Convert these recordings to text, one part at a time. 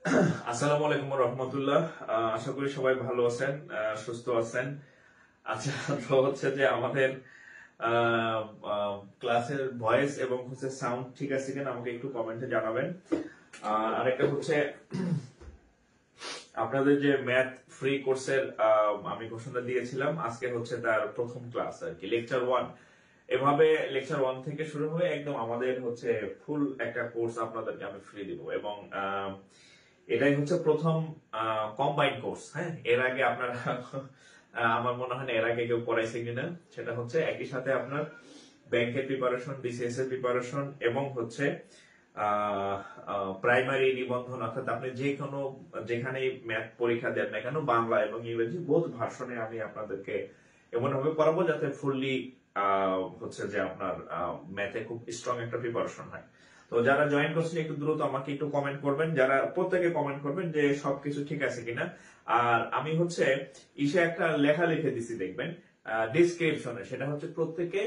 আসসালামু আলাইকুম রহমতুল্লাহ। আশা করি সবাই ভালো আছেন, সুস্থ আছেন। আচ্ছা, তো হচ্ছে যে আমাদের ক্লাসের ভয়েস এবং হচ্ছে সাউন্ড ঠিক আছে কিনা আমাকে একটু কমেন্টে জানাবেন। আরেকটা হচ্ছে আপনাদের যে ম্যাথ ফ্রি কোর্সের আমি ঘোষণা দিয়েছিলাম, আজকে হচ্ছে তার প্রথম ক্লাস আর কি, লেকচার 1। এভাবে লেকচার 1 থেকে শুরু হয়ে একদম আমাদের হচ্ছে ফুল একটা কোর্স আপনাদেরকে আমি ফ্রি দিব। এবং এটাই হচ্ছে প্রথম কম্বাইন্ড কোর্স। হ্যাঁ, এর আগে আপনারা আমার মনে হয় না এর আগে কেউ পড়াইছে কিনা। সেটা হচ্ছে একই সাথে আপনার ব্যাংকের প্রিপারেশন, বিসিএস এর প্রিপারেশন এবং হচ্ছে প্রাইমারি নিবন্ধন, অর্থাৎ আপনি যে কোনো যেখানেই ম্যাথ পরীক্ষা দেন না কেন, বাংলা এবং ইংরেজি বোধ ভার্সনে আমি আপনাদেরকে এমন ভাবে পড়াবো যাতে ফুললি হচ্ছে যে আপনার ম্যাথে খুব স্ট্রং একটা প্রিপারেশন হয়। তো যারা জয়েন করছেন একটু দ্রুত আমাকে একটু কমেন্ট করবেন, যারা প্রত্যেকে কমেন্ট করবেন যে সবকিছু ঠিক আছে কিনা। আর আমি হচ্ছে ইসে একটা লেখা লিখে দিছি, দেখবেন ডিসক্রিপশনে। সেটা হচ্ছে প্রত্যেকে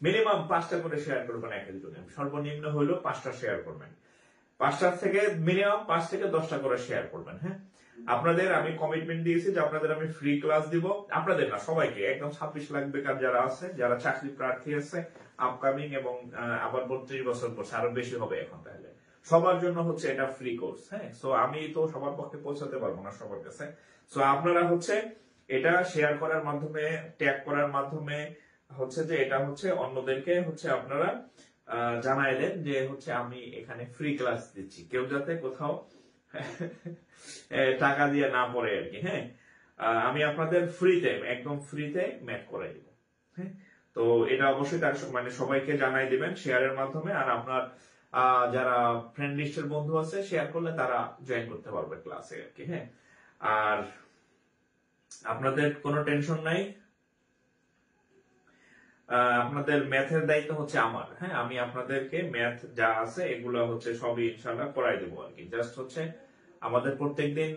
মিনিমাম 5টা করে শেয়ার করবেন, এক একজনে সর্বনিম্ন হইলো 5টা শেয়ার করবেন। 5টার থেকে মিনিমাম 5 থেকে 10টা করে শেয়ার করবেন। হ্যাঁ, আপনাদের আমি কমিটমেন্ট দিয়েছি যে আপনাদের আমি ফ্রি ক্লাস দিব। আপনাদের না, সবাইকে, একদম 26 লাখ বেকার যারা আছে, যারা চাকরি প্রার্থী আছে আপকামিং, এবং আবার 32 বছর বয়স আরো বেশি হবে এখন, তাহলে সবার জন্য হচ্ছে এটা ফ্রি কোর্স। হ্যাঁ, সো আমি তো সবার পক্ষে পৌঁছাতে পারবো না সবার কাছে। সো আপনারা হচ্ছে এটা শেয়ার করার মাধ্যমে, ট্যাগ করার মাধ্যমে হচ্ছে যে এটা হচ্ছে অন্যদেরকে হচ্ছে আপনারা জানাই দেন যে হচ্ছে আমি এখানে ফ্রি ক্লাস দিচ্ছি, কেউ যাতে কোথাও টাকা দিয়ে না পড়ে আর কি। হ্যাঁ, আমি আপনাদের ফ্রিতে, একদম ফ্রিতে ম্যাথ করাই দিব। হ্যাঁ, তো এটা অবশ্যই তার মানে সবাইকে জানাই দিবেন শেয়ারের মাধ্যমে। আর আপনার যারা ফ্রেন্ড লিস্টের বন্ধু আছে, শেয়ার করলে তারা জয়েন করতে পারবে ক্লাসে আর কি। হ্যাঁ, আর আপনাদের কোনো টেনশন নাই, আপনাদের ম্যাথের দায়িত্ব হচ্ছে আমার। হ্যাঁ, আমি আপনাদেরকে ম্যাথ যা আছে এগুলো হচ্ছে সবই ইনশাল্লাহ করাই দেবো আর কি। জাস্ট হচ্ছে আমাদের প্রত্যেকদিন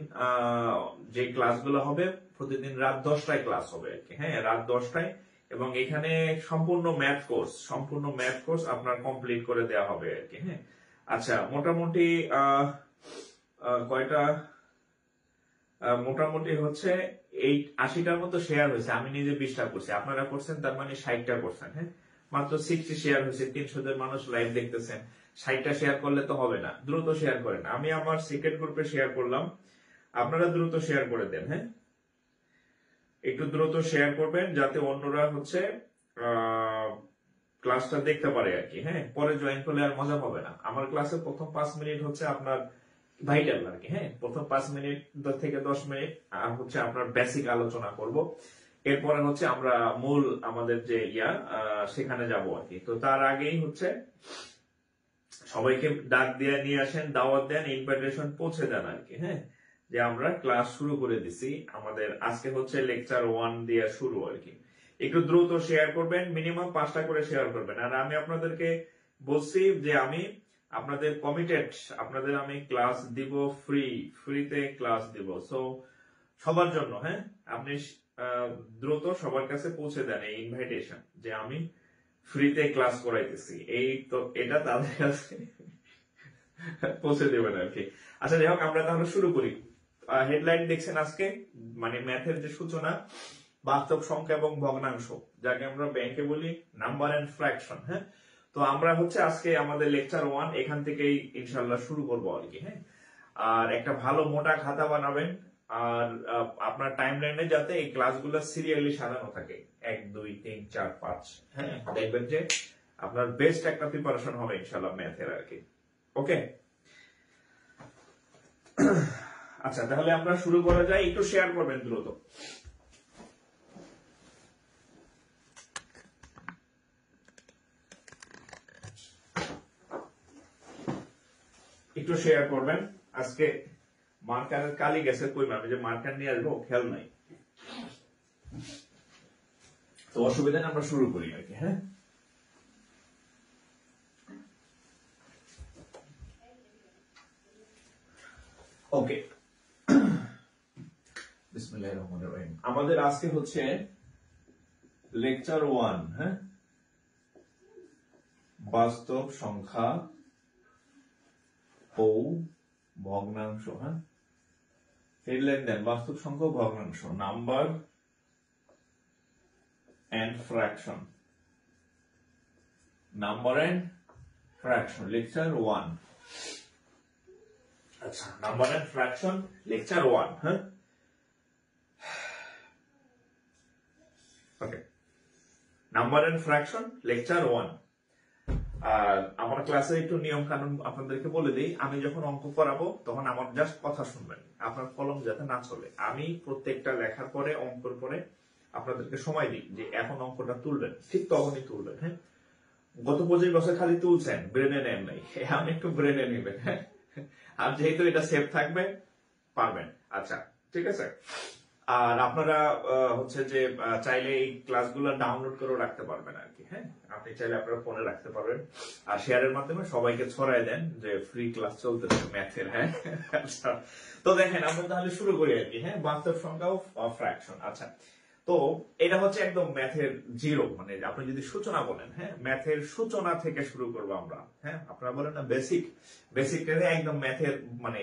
যে ক্লাসগুলো হবে, প্রতিদিন রাত 10টায় ক্লাস হবে আর কি। হ্যাঁ, রাত 10টায়। এবং এখানে সম্পূর্ণ ম্যাথ কোর্স আপনার কমপ্লিট করে দেওয়া হবে আর কি। হ্যাঁ, আচ্ছা, মোটামুটি কয়টা, মোটামুটি হচ্ছে এই 80টার মতো শেয়ার হয়েছে। আমি নিজে 20টা করছি, আপনারা করছেন, তার মানে 60টা করছেন। হ্যাঁ, মাত্র 60 শেয়ার হয়েছে, 300 জন মানুষ লাইভ দেখতেছেন। 60টা শেয়ার করলে তো হবে না, দ্রুত শেয়ার করেন। আমি আমার সিক্রেট গ্রুপে শেয়ার করলাম, আপনারা দ্রুত শেয়ার করে দেন। হ্যাঁ, একটু দ্রুত শেয়ার করবেন যাতে অন্যরা হচ্ছে ক্লাসটা দেখতে পারে আর কি। হ্যাঁ, পরে জয়েন করলে আর মজা পাবে না। আমার ক্লাসে প্রথম 5 মিনিট হচ্ছে আপনার ভাইটাল আর কি। হ্যাঁ, প্রথম 5 মিনিট থেকে 10 মিনিট হচ্ছে আপনার বেসিক আলোচনা করব। এরপরে হচ্ছে আমরা মূল আমাদের যে সেখানে যাব আর কি। তো তার আগেই হচ্ছে সবাইকে ডাক দিয়ে নিয়ে আসেন, দাওয়াত দেন, ইনভাইটেশন পৌঁছে দেন আর কি। হ্যাঁ, যে আমরা ক্লাস শুরু করে দিছি, আমাদের আজকে হচ্ছে লেকচার 1 দিয়ে শুরু আর কি। একটু দ্রুত শেয়ার করবেন, মিনিমাম 5টা করে শেয়ার করবেন। আর আমি আপনাদেরকে বলছি যে আমি আপনাদের কমিটেড, আপনাদের আমি ক্লাস দিব ফ্রিতে ক্লাস দিব। সো সবার জন্য। হ্যাঁ, আপনি দ্রুত সবার কাছে পৌঁছে দেন এই ইনভাইটেশন যে আমি ফ্রিতে ক্লাস করাইতেছি, এই তো এটা তাদের কাছে পৌঁছে দেবেন আর কি। আচ্ছা, যাই হোক, আমরা তাহলে শুরু করি। হেডলাইন দেখছেন আজকে, মানে ম্যাথের যে সূচনা, বাস্তব সংখ্যা এবং ভগ্নাংশ, যাকে আমরা ব্যাংকে বলি নাম্বার এন্ড ফ্র্যাকশন। হ্যাঁ, তো আমরা হচ্ছে আজকে আমাদের লেকচার 1 এখান থেকেই ইনশাল্লাহ শুরু করবো আর কি। হ্যাঁ, আর একটা ভালো মোটা খাতা বানাবেন। আর আপনার টাইম লাইনে যাতে এই ক্লাসগুলো সিরিয়ালি সাজানো থাকে, 1 2 3 4 5। হ্যাঁ, দেখবেন যে আপনার বেস্ট একটা প্রিপারেশন হবে ইনশাল্লাহ ম্যাথের আর কি। ওকে, আচ্ছা, তাহলে আমরা শুরু করা যায়। একটু শেয়ার করবেন দ্রুত। একটু শেয়ার করবেন। আজকে মার্কারের কালি গেছে, কই আমি যে মার্কার নিয়ে আসবো খেয়াল নাই, তো অসুবিধা নেই, আমরা শুরু করি আর কি। হ্যাঁ, ওকে, বিসমিল্লাহির রহমানির রহিম। আমাদের আজকে হচ্ছে লেকচার 1। হ্যাঁ, বাস্তব সংখ্যা ও ভগ্নাংশ। হ্যাঁ, এর লেনদেন বাস্তব সংখ্যা ও ভগ্নাংশ, number and fraction, number and fraction lecture 1। আচ্ছা, নাম্বার এন্ড ফ্র্যাকশন লেকচার 1। হ্যাঁ, okay, number and fraction lecture 1। আর আমার ক্লাসে একটু নিয়ম কানুন আপনাদেরকে বলে দিই। আমি যখন অঙ্ক করাবো তখন আমার জাস্ট কথা শুনবেন, আপনার কলম যাতে না চলে। আমি প্রত্যেকটা লেখার পরে, অঙ্কের পরে আপনাদেরকে সময় দিই যে এখন অঙ্কটা তুলবেন, ঠিক তখনই তুলবেন। হ্যাঁ, গত 25 বছর খালি তুলছেন, ব্রেনে নেন নাই, আমি একটু ব্রেনে নেবেন। হ্যাঁ, আর যেহেতু এটা সেভ থাকবে, পারবেন। আচ্ছা, ঠিক আছে। আর আপনারা হচ্ছে যে চাইলে এই ক্লাসগুলো ডাউনলোড করে রাখতে পারবেন আর কি। হ্যাঁ, আপনি চাইলে আপনার ফোনে রাখতে পারবেন, আর শেয়ারের মাধ্যমে সবাইকে ছড়ায় দেন যে ফ্রি ক্লাস চলতেছে ম্যাথের। হ্যাঁ, আচ্ছা, তো দেখেন আমরা তাহলে শুরু করি আর কি। হ্যাঁ, বাস্তব সংখ্যা ও ফ্র্যাকশন। আচ্ছা, তো এটা হচ্ছে একদম ম্যাথের জিরো, মানে আপনি যদি সূচনা বলেন, হ্যাঁ, ম্যাথের সূচনা থেকে শুরু করবো আমরা। হ্যাঁ, আপনারা বলেন না বেসিক, বেসিক একদম ম্যাথের মানে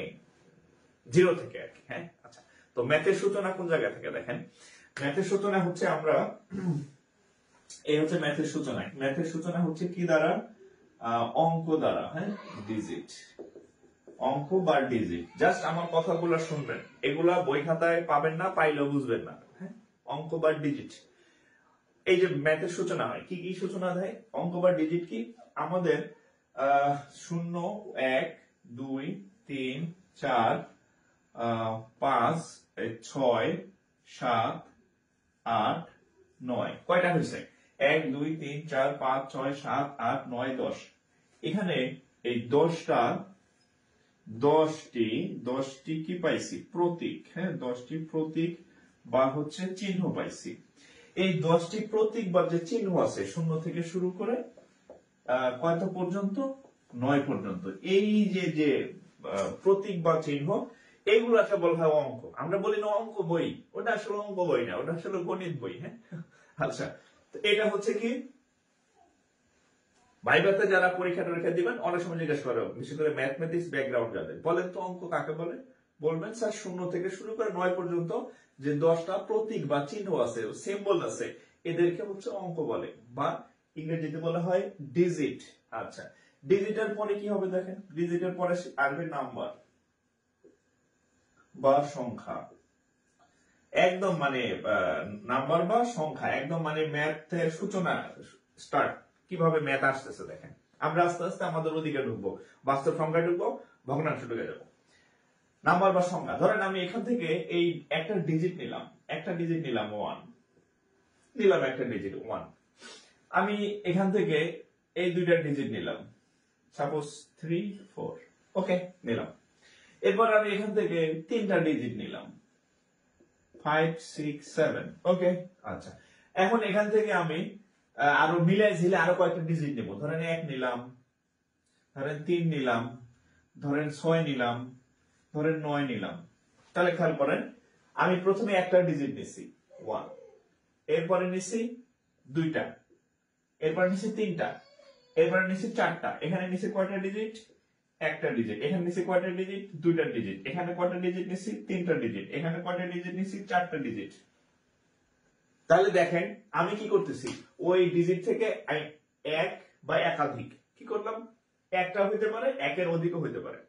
জিরো থেকে আর কি। হ্যাঁ, আচ্ছা, তো ম্যাথের সূচনা কোন জায়গা থেকে দেখেন? ম্যাথের সূচনা হচ্ছে আমরা, এই হচ্ছে ম্যাথের সূচনা। ম্যাথের সূচনা হচ্ছে কি দ্বারা? অঙ্ক দ্বারা। হ্যাঁ, ডিজিট, অঙ্ক বা ডিজিট। জাস্ট আমার কথাগুলো শুনবেন, এগুলা বই খাতায় পাবেন না, পাইলেও বুঝবেন না। হ্যাঁ, অঙ্ক বা ডিজিট, এই যে ম্যাথের সূচনা হয়, কি কি সূচনা দেয়? অঙ্ক বা ডিজিট কি? আমাদের 0, 1, 2, 3, 4, 5, 6, 7, 8, 9, কয়টা হয়েছে? 1, 2, 3, 4, 5, 6, 7, 8, 9, 10। এখানে এই 10টি কি পাইছি? প্রতীক। হ্যাঁ, 10টি প্রতীক বা হচ্ছে চিহ্ন পাইছি। এই 10টি প্রতীক বা যে চিহ্ন আছে, 0 থেকে শুরু করে কয়টা পর্যন্ত? 9 পর্যন্ত। এই যে যে প্রতীক বা চিহ্ন, এইগুলাকে বলা হয় অঙ্ক। আমরা বলি না অঙ্ক বই, ওটা আসলে অঙ্ক বই না, ওটা আসলে গণিত বই। হ্যাঁ, আচ্ছা, তো এটা হচ্ছে কি, ভাইভাতে যারা পরীক্ষা টরীক্ষা দিবেন অনেক সময় জিজ্ঞেস করে, বিশেষ করে ম্যাথমেটিক্স ব্যাকগ্রাউন্ড যাদের, বলেন তো অঙ্ক কাকে বলে? বলবেন স্যার 0 থেকে শুরু করে 9 পর্যন্ত যে 10টা প্রতীক বা চিহ্ন আছে, সিম্বল আছে, এদেরকে হচ্ছে অঙ্ক বলে, বা ইংরেজিতে বলা হয় ডিজিট। আচ্ছা, ডিজিটের পরে কি হবে দেখেন? ডিজিটের পরে আসবে নাম্বার বা সংখ্যা। একদম মানে নাম্বার বা সংখ্যা, একদম মানে ম্যাথের সূচনা স্টার্ট। কিভাবে ম্যাথ আসতেছে দেখেন। আমরা আস্তে আস্তে আমাদের ওদিকে ঢুকবো, বাস্তব সংখ্যায় ঢুকবো, ভগ্নাংশ ঢুকে যাবো। নাম্বার বা সংখ্যা, ধরেন আমি এখান থেকে এই একটা ডিজিট নিলাম, 1 নিলাম, একটা ডিজিট 1। আমি এখান থেকে এই দুইটা ডিজিট নিলাম, সাপোজ 3, 4, ওকে, নিলাম। এরপর আমি এখান থেকে 3টা ডিজিট নিলাম, 5, 6, 7, ওকে। আচ্ছা, এখন এখান থেকে আমি আরো মিলাই ঝিলে আরো কয়েকটা ডিজিট নেব। ধরেন 1 নিলাম, ধরেন 3 নিলাম, ধরেন 6 নিলাম, ধরেন 9 নিলাম। তাহলে খেয়াল করেন, আমি প্রথমে একটা ডিজিট নিছি 1, এরপরে নিছি 2টা, এরপরে নিছি 3টা, এরপরে নিছি 4টা। এখানে নিছি কয়টা ডিজিট? একটা ডিজিট। এখানে নিছি কয়টা ডিজিট? 2টা ডিজিট। এখানে কয়টা ডিজিট নিছি? 3টা ডিজিট। এখানে কয়টা ডিজিট নিছি? 4টা ডিজিট। তাহলে দেখেন আমি কি করতেছি, ওই ডিজিট থেকে এক বা একাধিক কি করলাম? একটা হইতে পারে, একের অধিকও হইতে পারে।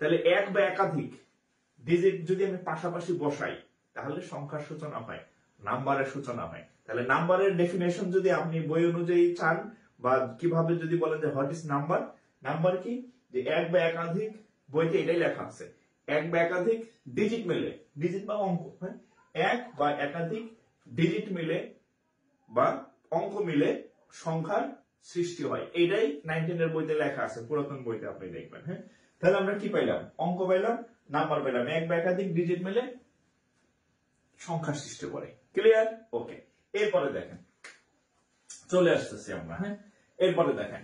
তাহলে এক বা একাধিক ডিজিট যদি আমি পাশাপাশি বসাই, তাহলে সংখ্যার সূচনা হয়, নাম্বারের সূচনা হয়। তাহলে নাম্বারের ডেফিনেশন যদি আপনি বই অনুযায়ী চান, বা কিভাবে যদি বলেন যে হোয়াট ইজ নাম্বার, নাম্বার কি? যে এক বা একাধিক, বইতে এটাই লেখা আছে, এক বা একাধিক ডিজিট মিলে, ডিজিট বা অঙ্ক, হ্যাঁ, এক বা একাধিক ডিজিট মিলে বা অঙ্ক মিলে সংখ্যার সৃষ্টি হয়। এটাই 19 এর বইতে লেখা আছে, পুরাতন বইতে আপনি দেখবেন। হ্যাঁ, তাহলে আমরা কি পাইলাম? অঙ্ক পাইলাম, নাম্বার পাইলাম, এক বা একাধিক ডিজিট মিলে সংখ্যা সৃষ্টি করে। ক্লিয়ার? ওকে। এরপরে দেখেন, চলে আসতেছি আমরা। হ্যাঁ, এরপরে দেখেন,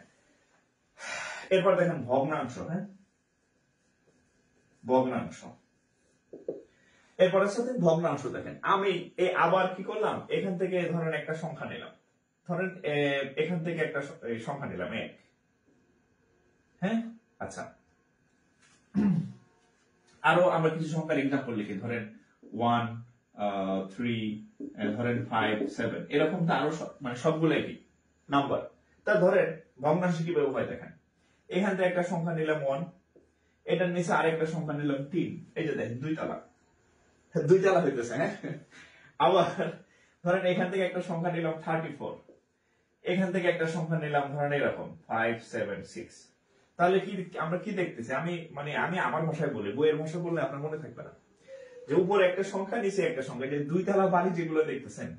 ভগ্নাংশ। হ্যাঁ, ভগ্নাংশ, এরপরের সাথে ভগ্নাংশ দেখেন। আমি আবার কি করলাম, এখান থেকে ধরেন একটা সংখ্যা নিলাম, ধরেন এখান থেকে একটা সংখ্যা নিলাম 1। হ্যাঁ, আচ্ছা, আরো আমরা কিছু সংখ্যার এক্সাম্পল লিখি, ধরেন 1, 3, ধরেন 5, 7, এরকম তো আরো মানে সবগুলো কি নাম্বার। তা ধরেন ভগ্নাংশ কিভাবে হয় দেখেন, এখান থেকে একটা সংখ্যা নিলাম 1, এটার নিচে আরেকটা সংখ্যা নিলাম 3, এই যে দেখেন দুই তালা হইতেছে। হ্যাঁ, আবার ধরেন এখান থেকে একটা সংখ্যা নিলাম 34, এখান থেকে একটা সংখ্যা নিলাম ধরেন এরকম 5, 7, 6। তাহলে কি আমরা কি দেখতেছি, আমি আমার ভাষায় বলি, বইয়ের ভাষায় বললে আপনার মনে থাকবে না, যে উপরে একটা সংখ্যা নিচে একটা সংখ্যা, যে দুই তালা বাড়ি যেগুলো দেখতেছেন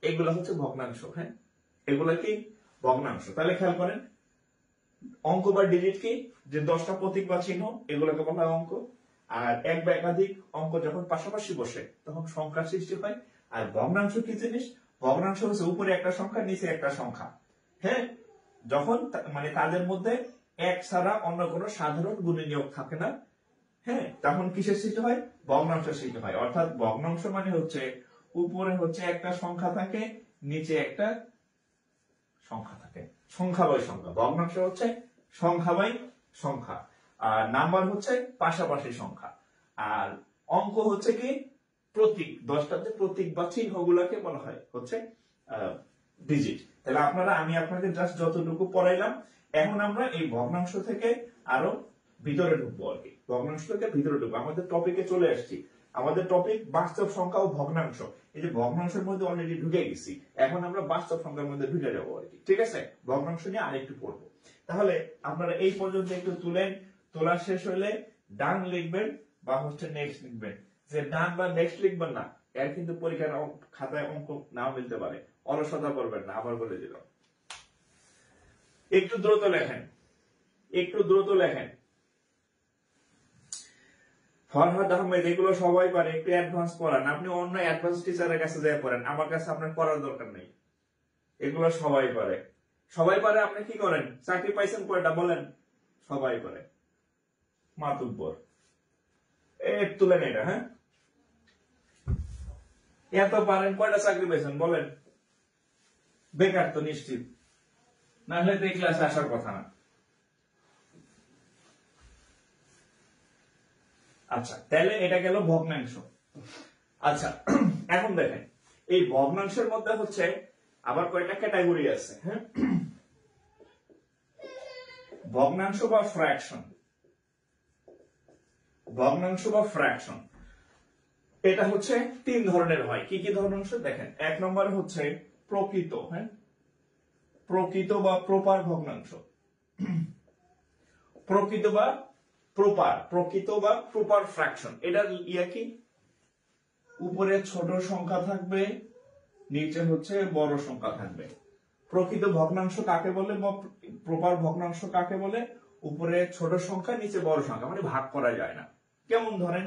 এগুলো হচ্ছে ভগ্নাংশ। হ্যাঁ, এগুলো কি ভগ্নাংশ। তাহলে খেয়াল করেন, অঙ্ক বা ডিজিট কি, যে 10টা প্রতীক বা চিহ্ন, এগুলোকে বলা হয় অঙ্ক। আর এক বা একাধিক অঙ্ক যখন পাশাপাশি বসে তখন সংখ্যার সৃষ্টি হয়। আর ভগ্নাংশ কি জিনিস, ভগ্নাংশ হচ্ছে উপরে একটা সংখ্যা নিচে একটা সংখ্যা। হ্যাঁ, যখন মানে তাদের মধ্যে এক ছাড়া অন্য কোনো সাধারণ গুণনীয়ক থাকে না, হ্যাঁ, তখন কিসের সৃষ্টি হয়, ভগ্নাংশের সৃষ্টি হয়। অর্থাৎ ভগ্নাংশ মানে হচ্ছে উপরে হচ্ছে একটা সংখ্যা থাকে, নিচে একটা সংখ্যা থাকে, সংখ্যা বাই সংখ্যা। ভগ্নাংশ হচ্ছে সংখ্যা বাই সংখ্যা, আর নাম্বার হচ্ছে পাশাপাশি সংখ্যা। আর অঙ্ক হচ্ছে কি প্রতীক, 10টাতে প্রতীক বা চিহ্নগুলোকে বলা হয় হচ্ছে ডিজিট। তাহলে আমি আপনাকে জাস্ট যতটুকু পড়াইলাম, এখন আমরা এই ভগ্নাংশ থেকে আরো ভিতরে ঢুকবো আর কি, ভগ্নাংশ থেকে ভিতরে ঢুকবো। আমাদের টপিকে চলে আসছি, আমাদের টপিক বাস্তব সংখ্যা ও ভগ্নাংশ। এই যে ভগ্নাংশের মধ্যে অলরেডি ঢুকে গেছি, এখন আমরা বাস্তব সংখ্যার মধ্যে ঢুকে যাবো আর কি। ঠিক আছে, ভগ্নাংশ নিয়ে আরেকটু পড়বো। তাহলে আপনারা এই পর্যন্ত একটু তুলেন, তোলা শেষ হলে ডান লিখবেন বা হচ্ছে নেক্সট লিখবেন। যে ডান বা নেক্সট লিখবেন না, এর কিন্তু পরীক্ষার খাতায় অঙ্ক নাও মিলতে পারে, অলসতা করবেন না, আবার বলে দিলাম। একটু দ্রুত লেখেন, একটু দ্রুত লেখেন। ফরহাদ আহমেদ, এগুলো সবাই পারে, একটু অ্যাডভান্স পড়ান। আপনি অন্য অ্যাডভান্স টিচারের কাছে যাই পড়েন, আমার কাছে আপনার পড়ার দরকার নেই। এগুলো সবাই পারে, সবাই পারে। আপনি কি করেন, চাকরি পাইছেন কয়টা বলেন? সবাই পারে। মাতুব্বর তুলেন এটা। হ্যাঁ, এত পারেন, কয়টা চাকরি পাইছেন বলেন? বেকার তো নিশ্চিত, না হলে তো এই ক্লাসে আসার কথা না। আচ্ছা, তাহলে এটা গেল ভগ্নাংশ। আচ্ছা, এখন দেখেন এই ভগ্নাংশের মধ্যে হচ্ছে আবার কয়টা ক্যাটাগরি আছে। হ্যাঁ, ভগ্নাংশ বা ফ্র্যাকশন, ভগ্নাংশ বা ফ্র্যাকশন এটা হচ্ছে 3 ধরনের হয়। কি কি ভগ্নাংশ দেখেন, 1 নম্বরে হচ্ছে প্রকৃত, হ্যাঁ, প্রকৃত বা প্রপার ভগ্নাংশ। প্রকৃত বা প্রপার ফ্র্যাকশন, এটা ইয়া কি, উপরে ছোট সংখ্যা থাকবে, নিচে হচ্ছে বড় সংখ্যা থাকবে। প্রকৃত ভগ্নাংশ কাকে বলে বা প্রপার ভগ্নাংশ কাকে বলে? উপরে ছোট সংখ্যা, নিচে বড় সংখ্যা, মানে ভাগ করা যায় না। কেমন, ধরেন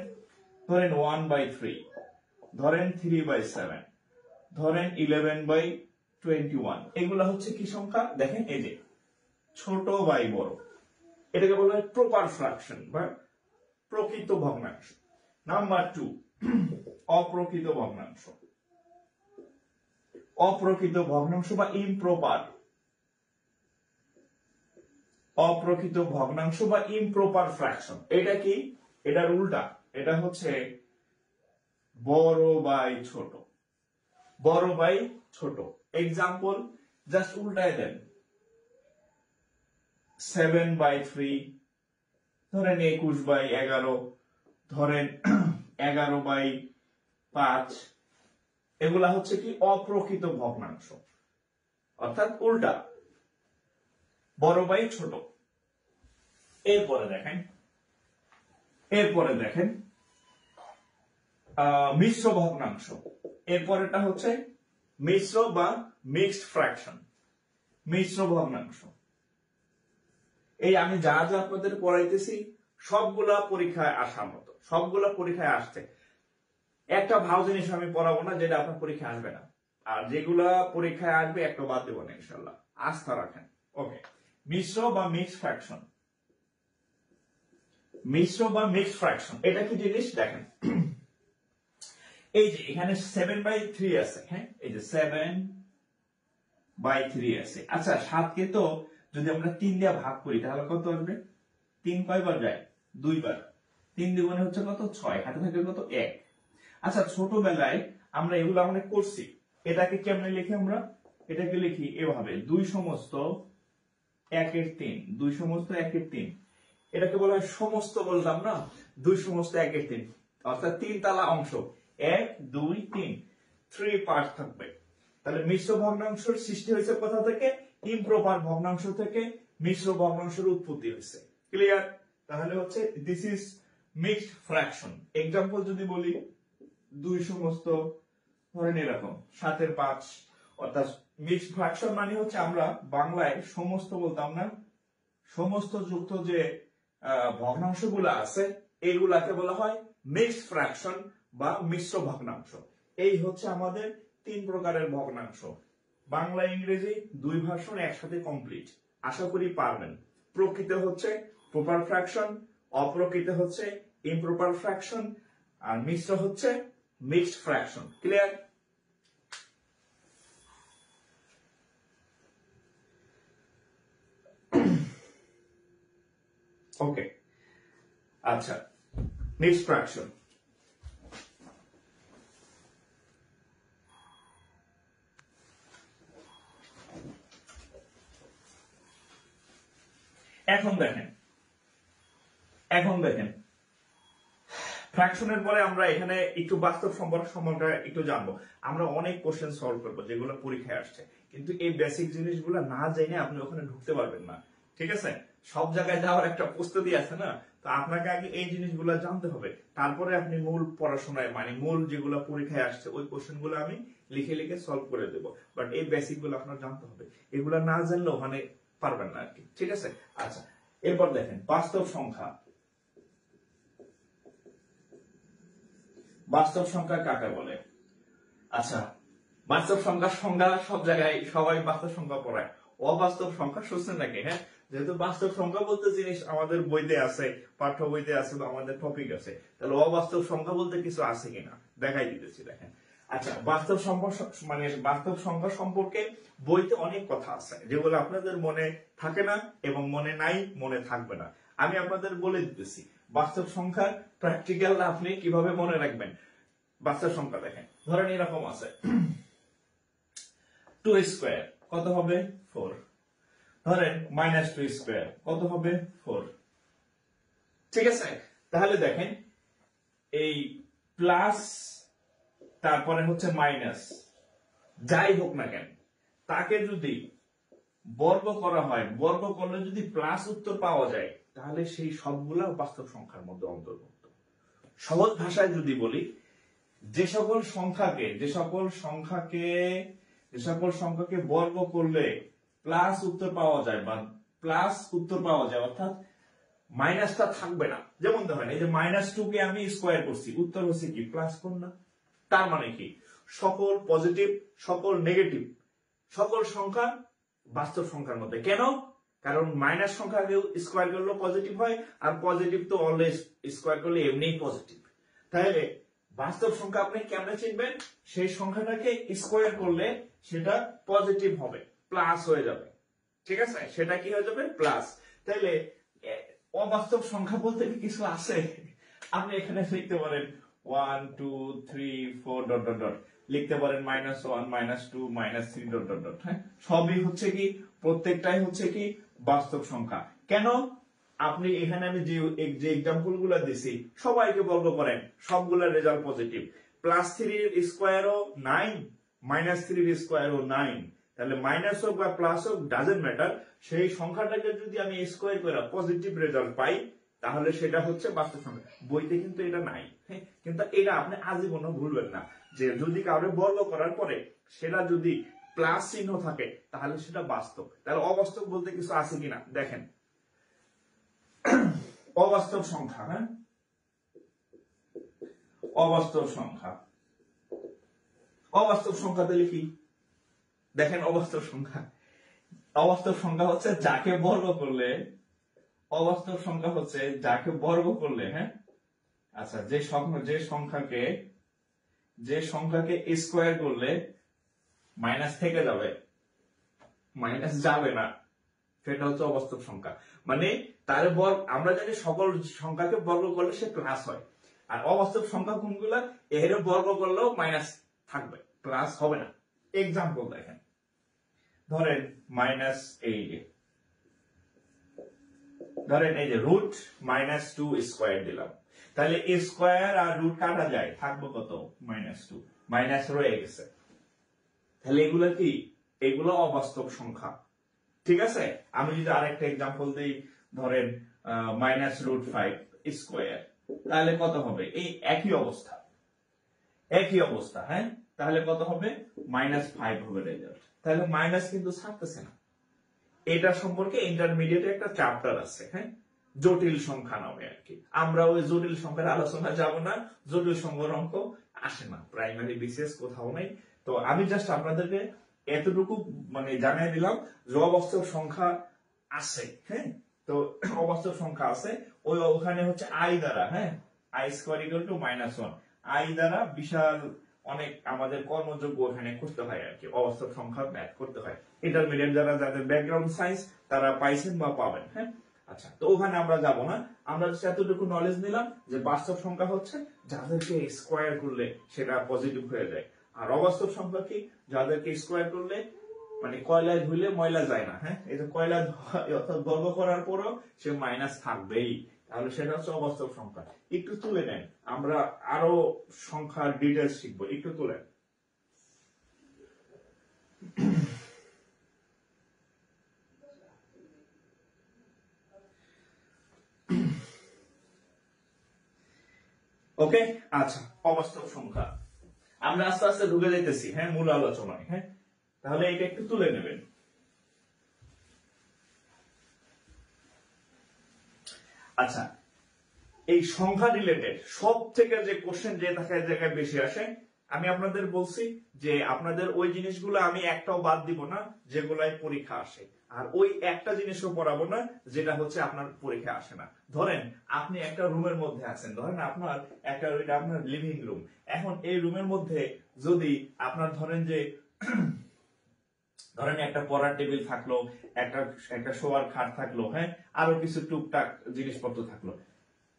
1/3, ধরেন 3/7, ধরেন 11/21। এগুলা হচ্ছে কি সংখ্যা দেখেন, এই যে ছোট বাই বড়, এটাকে বলা হয় প্রপার ফ্র্যাকশন বা প্রকৃত ভগ্নাংশ। নাম্বার 2, অপ্রকৃত ভগ্নাংশ। অপ্রকৃত ভগ্নাংশ বা ইমপ্রপার, অপ্রকৃত ভগ্নাংশ বা ইমপ্রপার ফ্র্যাকশন। এটা কি, এটার উল্টা, এটা হচ্ছে বড় বাই ছোট, বড় বাই ছোট। এক্সাম্পল জাস্ট উল্টায় দেন, 7/3, ধরেন 21/11, ধরেন 11/5। এগুলা হচ্ছে কি অপ্রকৃত ভগ্নাংশ, অর্থাৎ উল্টা, বড় বাই ছোট। এরপরে দেখেন মিশ্র ভগ্নাংশ। এরপরেটা হচ্ছে মিশ্র বা মিক্সড ফ্র্যাকশন, মিশ্র ভগ্নাংশ। এই আমি যা যা আপনাদের পড়াইতেছি সবগুলা পরীক্ষায় আসার মতো, সবগুলা পরীক্ষায় আসছে। একটা ভালো জিনিস আমি পড়াবো না যেটা আপনার পরীক্ষায় আসবে না, আর যেগুলা পরীক্ষায় আসবে একটা বাদ দেবো না, ইনশাল্লাহ, আস্থা রাখেন। ওকে, মিশ্র বা মিক্সড ফ্র্যাকশন। মিশ্র বা মিক্সড ফ্র্যাকশন এটা কি জিনিস দেখেন, এই যে এখানে 7/3 আছে, হ্যাঁ, এই যে 7/3 আছে। আচ্ছা, 7কে তো যদি আমরা 3 দিয়ে ভাগ করি তাহলে কত আসবে? 3 কয়বার যায়? 2 বার। 3 দ্বিগুণে হচ্ছে কত 6, হাতে থাকে কত 1। আচ্ছা ছোটবেলায় আমরা এগুলো অনেক করছি। এটাকে কেমনে লিখি আমরা? এটাকে লিখি এভাবে 2 সমস্ত 1 এর 3, 2 সমস্ত 1 এর 3। এটাকে বলা হয় সমস্ত, বললাম না 2 সমস্ত 1 এর 3, অর্থাৎ 3 তালা অংশ, 1 2 3, 3 পার্ট থাকবে। তাহলে মিশ্র ভগ্নাংশের সৃষ্টি হয়েছে কোথা থেকে? ইমপ্রপার ভগ্নাংশ থেকে মিশ্র ভগ্নাংশের উৎপত্তি হয়েছে। ক্লিয়ার? তাহলে হচ্ছে this is mixed fraction. Example যদি বলি 2 সমস্ত ধরেন এরকম 7 এর 5, অর্থাৎ মিক্সড ফ্র্যাকশন মানে হচ্ছে আমরা বাংলায় সমস্ত বলতাম না, সমস্ত যুক্ত যে ভগ্নাংশগুলো আছে এইগুলাকে বলা হয় মিক্সড ফ্র্যাকশন বা মিশ্র ভগ্নাংশ। এই হচ্ছে আমাদের 3 প্রকারের ভগ্নাংশ। বাংলা ইংরেজি 2 ভার্সন একসাথে কমপ্লিট, আশা করি পারবেন। প্রকৃত হচ্ছে প্রপার ফ্র্যাকশন, অপ্রকৃত হচ্ছে ইমপ্রপার ফ্র্যাকশন, আর মিশ্র হচ্ছে মিক্সড ফ্র্যাকশন। ক্লিয়ার? ওকে, আচ্ছা মিক্সড ফ্র্যাকশন। এখন দেখেন ফ্র্যাকশনের পরে আমরা এখানে একটু বাস্তব সম্পর্ক সম্বন্ধে একটু জানবো। আমরা অনেক কোশ্চেন সলভ করবো যেগুলো পরীক্ষায় আসছে, কিন্তু এই বেসিক জিনিসগুলো না জেনে আপনি ওখানে ঢুকতে পারবেন না। ঠিক আছে? সব জায়গায় যাওয়ার একটা প্রস্তুতি আছে না, তো আপনাকে আগে এই জিনিসগুলো জানতে হবে, তারপরে আপনি মূল পড়াশোনায় মানে মূল যেগুলো পরীক্ষায় আসছে ওই কোশ্চেন গুলো আমি লিখে লিখে সলভ করে দেবো। বাট এই বেসিক গুলো আপনার জানতে হবে, এগুলো না জানলেও মানে পারবেন না আর কি। ঠিক আছে? আচ্ছা, এরপর দেখেন বাস্তব সংখ্যা। বাস্তব সংখ্যা কাকে বলে? আচ্ছা, বাস্তব সংখ্যার সংজ্ঞা সব জায়গায় সবাই বাস্তব সংখ্যা পড়ায়। অবাস্তব সংখ্যা শুনছেন নাকি? হ্যাঁ, যেহেতু বাস্তব সংখ্যা বলতে জিনিস আমাদের বইতে আছে, পাঠ্য বইতে আছে বা আমাদের টপিক আছে, তাহলে অবাস্তব সংখ্যা বলতে কিছু আছে কিনা দেখাই দিতেছি। দেখেন, আচ্ছা বাস্তব মানে বাস্তব সংখ্যা সম্পর্কে বইতে অনেক কথা আছে যেগুলো আপনাদের মনে থাকে না এবং মনে নাই, মনে থাকবে না। আমি আপনাদের বলে দিতেছি বাস্তব সংখ্যা প্র্যাকটিক্যাল আপনি কিভাবে মনে রাখবেন। বাস্তব সংখ্যা দেখেন, ধরেন এরকম আছে 2 স্কয়ার কত হবে 4, ধরেন -2 স্কয়ার কত হবে 4। ঠিক আছে? তাহলে দেখেন এই প্লাস তারপরে হচ্ছে মাইনাস যাই হোক না কেন, তাকে যদি বর্গ করা হয়, বর্গ করলে যদি প্লাস উত্তর পাওয়া যায় তাহলে সেই সবগুলা বাস্তব সংখ্যার মধ্যে অন্তর্ভুক্ত। সহজ ভাষায় যদি বলি, যে সকল সংখ্যাকে বর্গ করলে প্লাস উত্তর পাওয়া যায় বা প্লাস উত্তর পাওয়া যায়, অর্থাৎ মাইনাসটা থাকবে না। যেমন ধরেন এই যে -2 কে আমি স্কয়ার করছি, উত্তর হচ্ছে কি +4 না? তার মানে কি সকল পজিটিভ, সকল নেগেটিভ, সকল সংখ্যা বাস্তব সংখ্যার মধ্যে। কেন? কারণ মাইনাস সংখ্যাকে স্কয়ার করলে পজিটিভ হয়, আর পজিটিভ তো অলওয়েজ স্কয়ার করলে এমনিই পজিটিভ। তাহলে বাস্তব সংখ্যা আপনি কেমনে চিনবেন? সেই সংখ্যাটাকে স্কয়ার করলে সেটা পজিটিভ হবে, প্লাস হয়ে যাবে। ঠিক আছে? সেটা কি হয়ে যাবে? প্লাস। তাহলে অবাস্তব সংখ্যা বলতে কি কিছু আছে? আপনি এখানে লিখতে পারেন 1 2 3 4 ডট ডট ডট, লিখতে পারেন -1 -2 -3 হ্যাঁ, সবই হচ্ছে কি, প্রত্যেকটাই হচ্ছে কি বাস্তব সংখ্যা। কেন? আপনি এখানে আমি যে এক্সাম্পল গুলো দিছি সবাইকে বর্গ করেন, সবগুলোর রেজাল্ট পজিটিভ। +3 এর স্কয়ারও 9, -3 এর স্কয়ারও 9। তাহলে মাইনাস হোক বা প্লাস হোক ডাজেন্ট ম্যাটার, সেই সংখ্যাটাকে যদি আমি স্কয়ার করে পজিটিভ রেজাল্ট পাই তাহলে সেটা হচ্ছে বাস্তব সংখ্যা। বইতে কিন্তু এটা নাই, হ্যাঁ, কিন্তু এটা আপনি আজীবন ভুলবেন না যে যদি কাউকে বর্গ করার পরে সেটা যদি প্লাস চিহ্ন থাকে তাহলে সেটা বাস্তব। তাহলে অবাস্তব বলতে কিছু আছে কিনা দেখেন। অবাস্তব সংখ্যা, হ্যাঁ, অবাস্তব সংখ্যা দিলে কি দেখেন, অবাস্তব সংখ্যা হচ্ছে যাকে বর্গ করলে, অবাস্তব সংখ্যা হচ্ছে যাকে বর্গ করলে, হ্যাঁ, আচ্ছা যে সংখ্যাকে স্কয়ার করলে মাইনাস থেকে যাবে, মাইনাস যাবে না, সেটা হচ্ছে অবাস্তব সংখ্যা। মানে তার বর্গ, আমরা জানি সকল সংখ্যাকে বর্গ করলে সে প্লাস হয়, আর অবাস্তব সংখ্যা কোনগুলা এর বর্গ করলেও মাইনাস থাকবে, প্লাস হবে না। এক্সাম্পল দেখেন, ধরেন মাইনাস ধরেন এই যে রুট -2 স্কোয়ার দিলাম, তাহলে স্কোয়ার আর রুট কাটা যায়, থাকবে কত? -2, মাইনাস রয়ে গেছে। তাহলে এগুলা কি? এগুলো অবাস্তব সংখ্যা, ঠিক আছে। আমি যদি আরেকটা এক্সাম্পল দিই, ধরেন -√5 স্কোয়ার, তাহলে কত হবে? এই একই অবস্থা, হ্যাঁ। তাহলে কত হবে? -5 হবে রেজাল্ট। তাহলে মাইনাস কিন্তু ছাড়তেছে না। এটা সম্পর্কে ইন্টারমিডিয়েটে একটা চ্যাপ্টার আছে, হ্যাঁ, জটিল সংখ্যা নামে আর কি। আমরা ওই জটিল সংখ্যার আলোচনা যাব না, জটিল সংখ্যার অঙ্ক আসে না প্রাইমারি বিশেষ কোথাও নাই। তো আমি জাস্ট আপনাদেরকে এতটুকু মানে জানাই দিলাম যে অবাস্তব সংখ্যা আছে, হ্যাঁ। তো অবাস্তব সংখ্যা আছে, ওই ওখানে হচ্ছে আই দ্বারা, হ্যাঁ, i² = -1, আই দ্বারা বিশাল অনেক আমাদের কর্মযোগ্য ওখানে করতে হয় আর কি, অবাস্তব সংখ্যা ম্যাথ করতে হয়। ইন্টারমিডিয়েট যারা, যাদের ব্যাকগ্রাউন্ড সায়েন্স, তারা পাইছেন বা পাবেন, হ্যাঁ। আচ্ছা, তো ওখানে আমরা যাব না, আমরা এতটুকু নলেজ নিলাম যে বাস্তব সংখ্যা হচ্ছে যাদেরকে স্কোয়ার করলে সেটা পজিটিভ হয়ে যায়, আর অবাস্তব সংখ্যা কি? যাদেরকে স্কোয়ার করলে মানে কয়লায় ধুইলে ময়লা যায় না, হ্যাঁ, এই যে কয়লা অর্থাৎ বর্গ করার পরও সে মাইনাস থাকবেই, তাহলে সেটা হচ্ছে অবাস্তব সংখ্যা। একটু তুলে নেন, আমরা আরো সংখ্যার ডিটেলস শিখবো, একটু তুলেন। ওকে, আচ্ছা, অবাস্তব সংখ্যা আমরা আস্তে আস্তে ঢুকে যাইতেছি, হ্যাঁ, মূল আলোচনায়, হ্যাঁ। তাহলে এটা একটু তুলে নেবেন। আচ্ছা, এই সংখ্যা রিলেটেড সব থেকে যে কোশ্চেন যে জায়গায় বেশি আসে, আমি আপনাদের বলছি যে আপনাদের ওই জিনিসগুলো আমি একটাও বাদ দিব না যেগুলাই পরীক্ষা আসে, আর ওই একটা জিনিসও পড়াবো না যেটা হচ্ছে আপনার পরীক্ষা আসে না। ধরেন আপনি একটা রুমের মধ্যে আছেন, ধরেন আপনার একটা, ওইটা আপনার লিভিং রুম। এখন এই রুমের মধ্যে যদি আপনার ধরেন যে ধরেন একটা পড়ার টেবিল থাকলো, একটা শোয়ার খাট থাকলো, হ্যাঁ, আরো কিছু টুকটাক জিনিসপত্র থাকলো,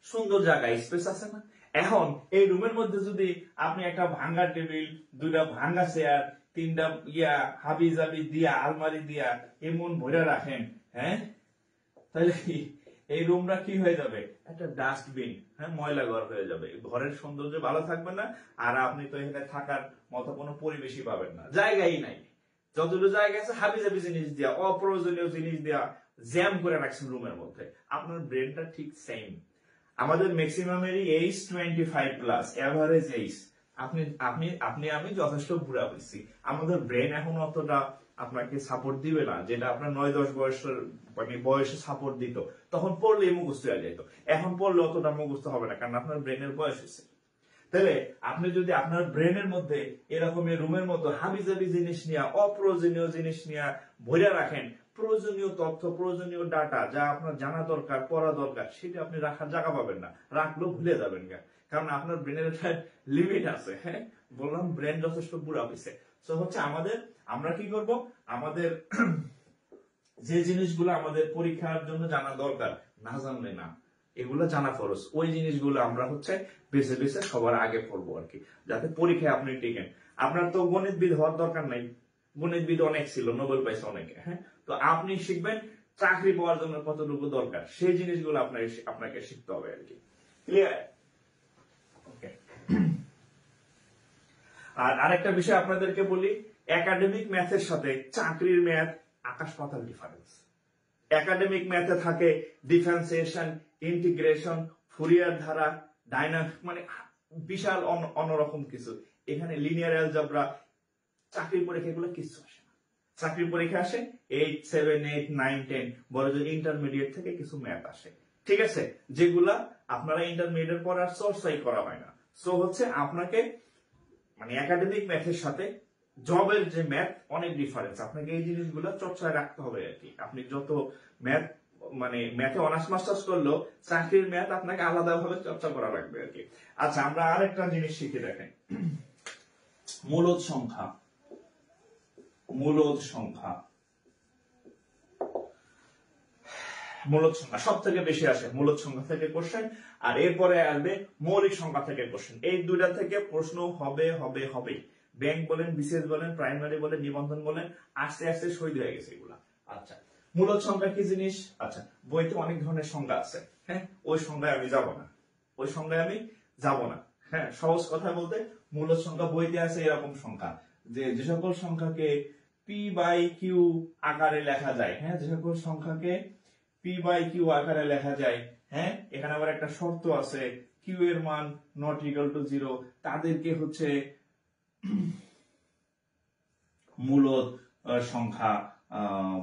সুন্দর জায়গায় স্পেস আছে না? এখন এই রুমের মধ্যে যদি আপনি একটা ভাঙ্গা টেবিল, দুইটা ভাঙ্গা চেয়ার, তিনটা হাবি জাবি দিয়া, আলমারি দিয়া এমন ভরে রাখেন, হ্যাঁ, তাহলে এই রুমটা কি হয়ে যাবে? একটা ডাস্টবিন, হ্যাঁ, ময়লা ঘর হয়ে যাবে। ঘরের সৌন্দর্য ভালো থাকবে না, আর আপনি তো এখানে থাকার মতো কোনো পরিবেশই পাবেন না, জায়গাই নাই। যতটুকু জায়গা আছে হাবি জাবি জিনিস দিয়া, অপ্রয়োজনীয় জিনিস দিয়া জ্যাম করে রাখছেন রুমের মধ্যে। আপনার ব্রেনটা ঠিক সেম। আমাদের ম্যাক্সিমামেরই এইজ 25+, এভারেজ এইজ। আমি যথেষ্ট বুড়া হয়েছি, আমাদের ব্রেন এখন অতটা আপনাকে সাপোর্ট দিবে না, যেটা আপনার 9-10 বয়সের মানে বয়সে সাপোর্ট দিত, তখন পড়লে মুখস্থ হয়ে যেত। এখন পড়লে অতটা মুখস্থ হবে না, কারণ আপনার ব্রেনের বয়স হয়েছে। তাহলে আপনি যদি আপনার ব্রেনের মধ্যে এরকম রুমের মতো হাবিজাবি জিনিস নিয়ে, অপ্রয়োজনীয় জিনিস নিয়ে ভরে রাখেন, প্রয়োজনীয় তথ্য, প্রয়োজনীয় ডাটা যা আপনার জানা দরকার, পড়া দরকার, সেটা আপনি রাখার জায়গা পাবেন না, রাখলেও ভুলে যাবেন, কারণ আপনার ব্রেনের একটা লিমিট আছে, হ্যাঁ, বললাম ব্রেন যথেষ্ট বুড়া হয়েছে। তো হচ্ছে আমরা কি করব, আমাদের যে জিনিসগুলো আমাদের পরীক্ষার জন্য জানা দরকার, না জানলে না, এগুলো জানা ফরজ, ওই জিনিসগুলো আমরা হচ্ছে বেছে বেছে সবার আগে পড়বো আর কি, যাতে পরীক্ষায় আপনি টিকেন। আপনার তো গণিতবিদ হওয়ার দরকার নাই, গণিতবিদ অনেক ছিল, নোবেল পাইছে অনেকে, হ্যাঁ। তো আপনি শিখবেন চাকরি পাওয়ার জন্য কতটুকু দরকার, সেই জিনিসগুলো আপনাকে শিখতে হবে আর কি। ক্লিয়ার? ওকে। আর আরেকটা বিষয় আপনাদেরকে বলি, একাডেমিক ম্যাথের সাথে চাকরির ম্যাথ আকাশ পাতাল ডিফারেন্স। একাডেমিক ম্যাথে থাকে ডিফারেন্সিয়েশন, ইন্টিগ্রেশন, ফুরিয়ার ধারা, ডাইনামিক, মানে বিশাল অন্যরকম কিছু। এখানে লিনিয়ার অ্যালজেব্রা, চাকরির পরীক্ষা এগুলো কিছু আসে না। চাকরির পরীক্ষা আসে 8, 7, 8, 9, 10, বড় যে ইন্টারমিডিয়েট থেকে কিছু ম্যাথ আসে, ঠিক আছে, যেগুলা আপনারা ইন্টারমিডিয়েট পড়ার চর্চাই করা হয় না। সো হচ্ছে আপনাকে মানে একাডেমিক ম্যাথের সাথে জবের যে ম্যাথ অনেক ডিফারেন্স, আপনাকে এই জিনিসগুলো চর্চায় রাখতে হবে আর কি। আপনি যত ম্যাথ মানে ম্যাথে অনার্স মাস্টার্স করলেও চাকরির ম্যাথ আপনাকে আলাদাভাবে চর্চা করা লাগবে আর কি। আচ্ছা, আমরা আরেকটা জিনিস শিখে দেখেন, মূলদ সংখ্যা। মূলদ সংখ্যা সব থেকে বেশি আসে মূলদ সংখ্যা থেকে কোশ্চেন, আর এরপরে আসবে মৌলিক সংখ্যা থেকে কোশ্চেন। এই দুইটা থেকে প্রশ্ন হবে হবে হবে। ব্যাংক বলেন, বিসিএস বলেন, প্রাইমারি বলেন, নিবন্ধন বলেন, আস্তে আস্তে শহীদ হয়ে গেছে এগুলা। আচ্ছা, মূলদ সংখ্যা কি জিনিস? আচ্ছা, বইতে অনেক ধরনের সংখ্যা আছে, হ্যাঁ, ওই সংখ্যায় আমি যাব না, ওই সংখ্যায় আমি যাব না। হ্যাঁ, সহজ কথা বলতে মূলদ সংখ্যা বইতে আছে এরকম সংখ্যা, যে সকল সংখ্যাকে পি বাই কিউ আকারে লেখা যায়, হ্যাঁ, যে সকল সংখ্যাকে পি বাই কিউ আকারে লেখা যায়, হ্যাঁ, এখানে আবার একটা শর্ত আছে, কিউ এর মান নট ইকুয়াল টু 0, তাদেরকে হচ্ছে মূলদ সংখ্যা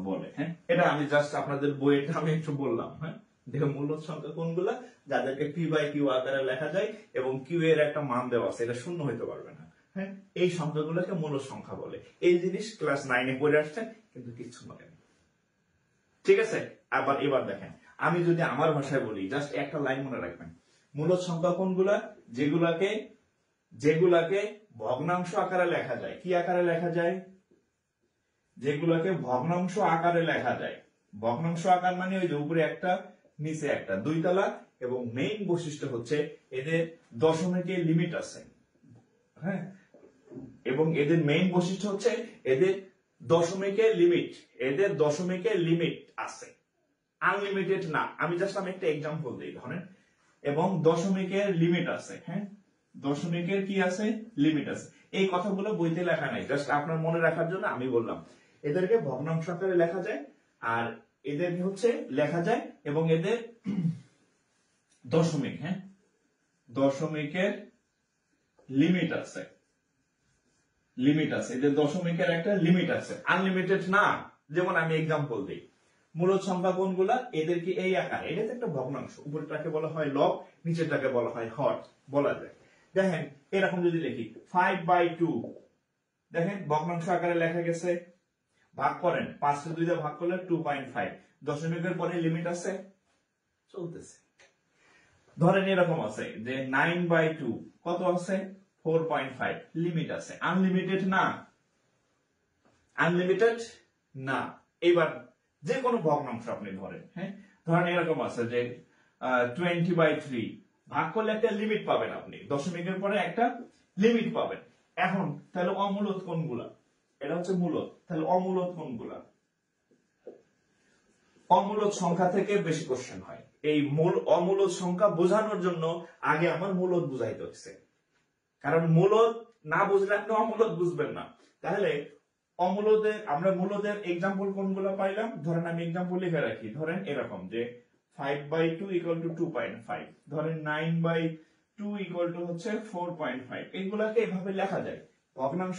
বলে। হ্যাঁ, এটা আমি জাস্ট আপনাদের বইয়েটা আমি একটু বললাম। হ্যাঁ, দেখো মূলদ সংখ্যা কোনগুলা, যাদেরকে পি বাই কিউ আকারে লেখা যায় এবং কিউ এর একটা মান দেওয়া আছে, এটা শূন্য হইতে পারবে না। হ্যাঁ, এই সংখ্যাগুলোকে মূলদ সংখ্যা বলে। এই জিনিস ক্লাস 9 পড়ে আসছেন কিন্তু কিচ্ছু বলেন, ঠিক আছে? আবার এবার দেখেন, আমি যদি আমার ভাষায় বলি, জাস্ট একটা লাইন মনে রাখবেন, মূলদ সংখ্যা কোনগুলা, যেগুলাকে ভগ্নাংশ আকারে লেখা যায়। কি আকারে লেখা যায়? যেগুলোকে ভগ্নাংশ আকারে লেখা যায়। ভগ্নাংশ আকার মানে ওই যে উপরে একটা নিচে একটা, দুই তলা, এবং মেইন বৈশিষ্ট্য হচ্ছে এদের দশমিকের লিমিট আছে। হ্যাঁ, এবং এদের মেইন বৈশিষ্ট্য হচ্ছে এদের দশমিকের লিমিট আছে, আনলিমিটেড না। আমি একটা এক্সাম্পল দিই, ধরেন, এবং দশমিকের লিমিট আছে। হ্যাঁ, দশমিকের কি আছে? লিমিট আছে। এই কথাগুলো বইতে লেখা নাই, জাস্ট আপনার মনে রাখার জন্য আমি বললাম। এদেরকে ভগ্নাংশ আকারে লেখা যায়, আর এদের হচ্ছে লেখা যায়, এবং এদের দশমিক, হ্যাঁ, দশমিকের লিমিট আছে, এদের দশমিকের একটা লিমিট আছে, আনলিমিটেড না। যেমন আমি এক্সাম্পল দিই, মূলদ সংখ্যা কোনগুলা, এদেরকে এই আকার, এটা তো একটা ভগ্নাংশ, উপরটাকে বলা হয় লব, নিচেরটাকে বলা হয় হর বলা যায়। দেখেন, এরকম যদি লিখি 5/2, দেখেন ভগ্নাংশ আকারে লেখা গেছে, ভাগ করেন, 5 কে 2 দিয়ে ভাগ করলে 2.5, দশমিকের পরে লিমিট আছে, চলতেছে। ধরেন এরকম আছে যে 9/2 কত আছে? 4.5, লিমিট আছে, আনলিমিটেড না। এবার যে কোনো ভগ্নাংশ আপনি ধরেন, হ্যাঁ, ধরেন এরকম আছে যে 20/3, ভাগ করলে একটা লিমিট পাবেন আপনি, দশমিকের পরে একটা লিমিট পাবেন। এখন তাহলে অমূলদ কোনগুলা? এটা হচ্ছে মূলদ, তাহলে অমূলদ কোনগুলা? অমূলদ সংখ্যা থেকে বেশি কোশ্চেন হয়। এই অমূলদ সংখ্যা বোঝানোর জন্য আগে আমার মূলদ বুঝাইতে হচ্ছে, কারণ মূলদ না বুঝলে আপনি অমূলদ বুঝবেন না। তাহলে আমরা মূলদের এক্সাম্পল কোনগুলো পাইলাম? ধরেন আমি এক্সাম্পল লিখে রাখি, ধরেন এরকম যে 5/2 = 2.5, ধরেন 9/2 = হচ্ছে 4.5। এগুলাকে এভাবে লেখা যায় ভগ্নাংশ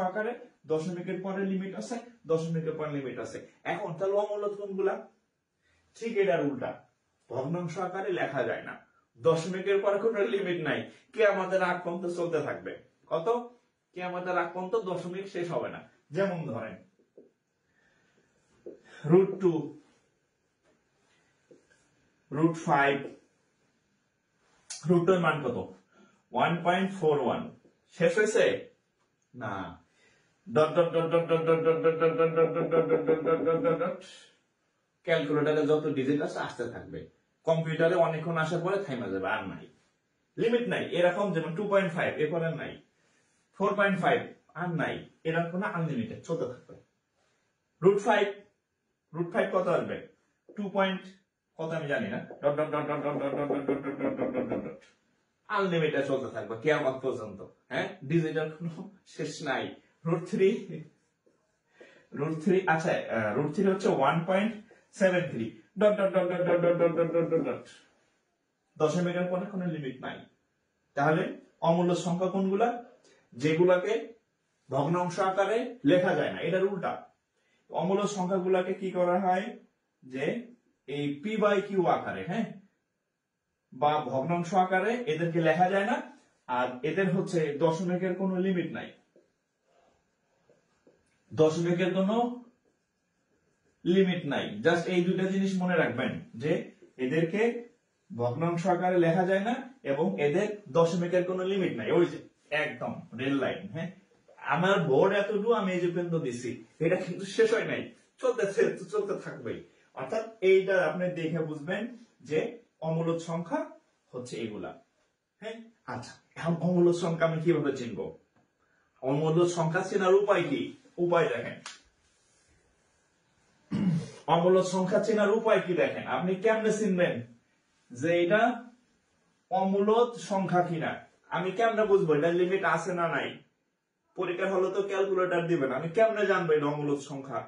আকারে, দশমিকের পরে লিমিট আছে, দশমিকের পরে লিমিট আছে। এখন তাহলে অমূলদ কোনগুলা? ঠিক এটার উল্টা, ভগ্নাংশ আকারে লেখা যায় না, দশমিকের পরে কোনো লিমিট নাই, কিয়ামতের আগ পর্যন্ত চলতে থাকবে। কত? কিয়ামতের আগ পর্যন্ত দশমিক শেষ হবে না। যেমন ধরেন √2, √5, √2 এর মান কত? 1.41, শেষ হয়েছে না, ক্যালকুলেটরে যত ডিজিট আছে আসতে থাকবে, কম্পিউটারে অনেকক্ষণ আসার পরে থাইমা যাবে, আর নাই, লিমিট নাই। এরকম যেমন 2.5 এরপরে নাই, 4.5 আর নাই, এরকম না, আনলিমিটেড চলতে থাকবে। √5 কত আসবে? 2 পয়েন্ট কত আমি জানি না, আনলিমিটেড চলতে থাকবে কিয়ামত পর্যন্ত। হ্যাঁ, ডিজিটাল কোনো শেষ নাই। √3, আচ্ছা, √3 হচ্ছে 1.73, দশমিকের পরে কোনো লিমিট নাই। তাহলে অমূলদ সংখ্যা কোনগুলা? যেগুলাকে ভগ্নাংশ আকারে লেখা যায় না, এটার উল্টা। অমূলদ সংখ্যাগুলাকে কি করা হয়, যে এই p/q আকারে, হ্যাঁ, বা ভগ্নাংশ আকারে এদেরকে লেখা যায় না, আর এদের হচ্ছে দশমিকের কোনো লিমিট নাই, জাস্ট এই দুইটা জিনিস মনে রাখবেন, যে এদেরকে ভগ্নাংশ আকারে লেখা যায় না এবং এদের দশমিকের কোনো লিমিট নাই। ওই যে একদম রেল লাইন। হ্যাঁ, আমার বোর্ড এতটুকু আমি এই যে পর্যন্ত দিছি, এটা কিন্তু শেষ হয় নাই, চলতে থাকবেই। অর্থাৎ এইটা আপনি দেখে বুঝবেন যে অমূলদ সংখ্যা হচ্ছে এগুলা। হ্যাঁ, আচ্ছা, এখন অমূলদ সংখ্যা আমি কিভাবে চিনবো? অমূলদ সংখ্যা চেনার উপায় কি? উপায় দেখেন, অমূলদ সংখ্যা চেনার উপায় কি দেখেন। আপনি কেমনে চিনবেন যে এটা অমূলদ সংখ্যা কিনা? আমি কেমনে বুঝবো এটা লিমিট আছে না নাই? পরীক্ষার হলে তো ক্যালকুলেটর দিবেন, আমি কেমনে জানবো এটা অমূলদ সংখ্যা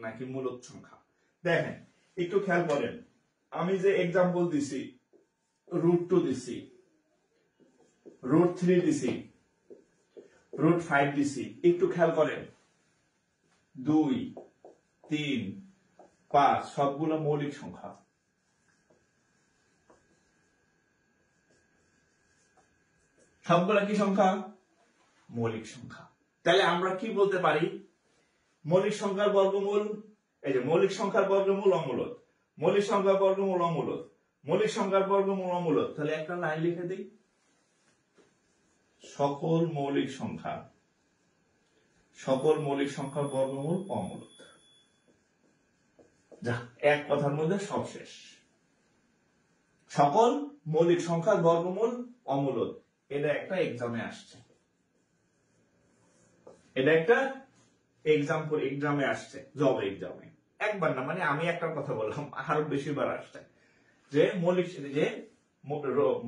নাকি মূলদ সংখ্যা? দেখেন, একটু খেয়াল করেন, আমি যে এক্সাম্পল দিছি, √2 দিছি, √3 দিছি, √5 দিছি, একটু খেয়াল করেন, 2, 3, 5 সবগুলো মৌলিক সংখ্যা। সবগুলা কি সংখ্যা? মৌলিক সংখ্যা। তাহলে আমরা কি বলতে পারি? মৌলিক সংখ্যার বর্গমূল, এই যে মৌলিক সংখ্যার বর্গমূল অমূলদ, মৌলিক সংখ্যার বর্গমূল অমূলদ, মৌলিক সংখ্যার বর্গমূল অমূলদ। তাহলে একটা লাইন লিখে দিই, সকল মৌলিক সংখ্যা, সকল মৌলিক সংখ্যার বর্গমূল অমূলদ। যা, এক কথার মধ্যে সব শেষ। সকল মৌলিক সংখ্যার বর্গমূল অমূলদ। এটা একটা এক্সামে আসছে, এটা একটা এক্সামে আসছে, জব এক্সামে। একবার না, মানে আমি একটা কথা বললাম, আরো বেশিবার আসছে যে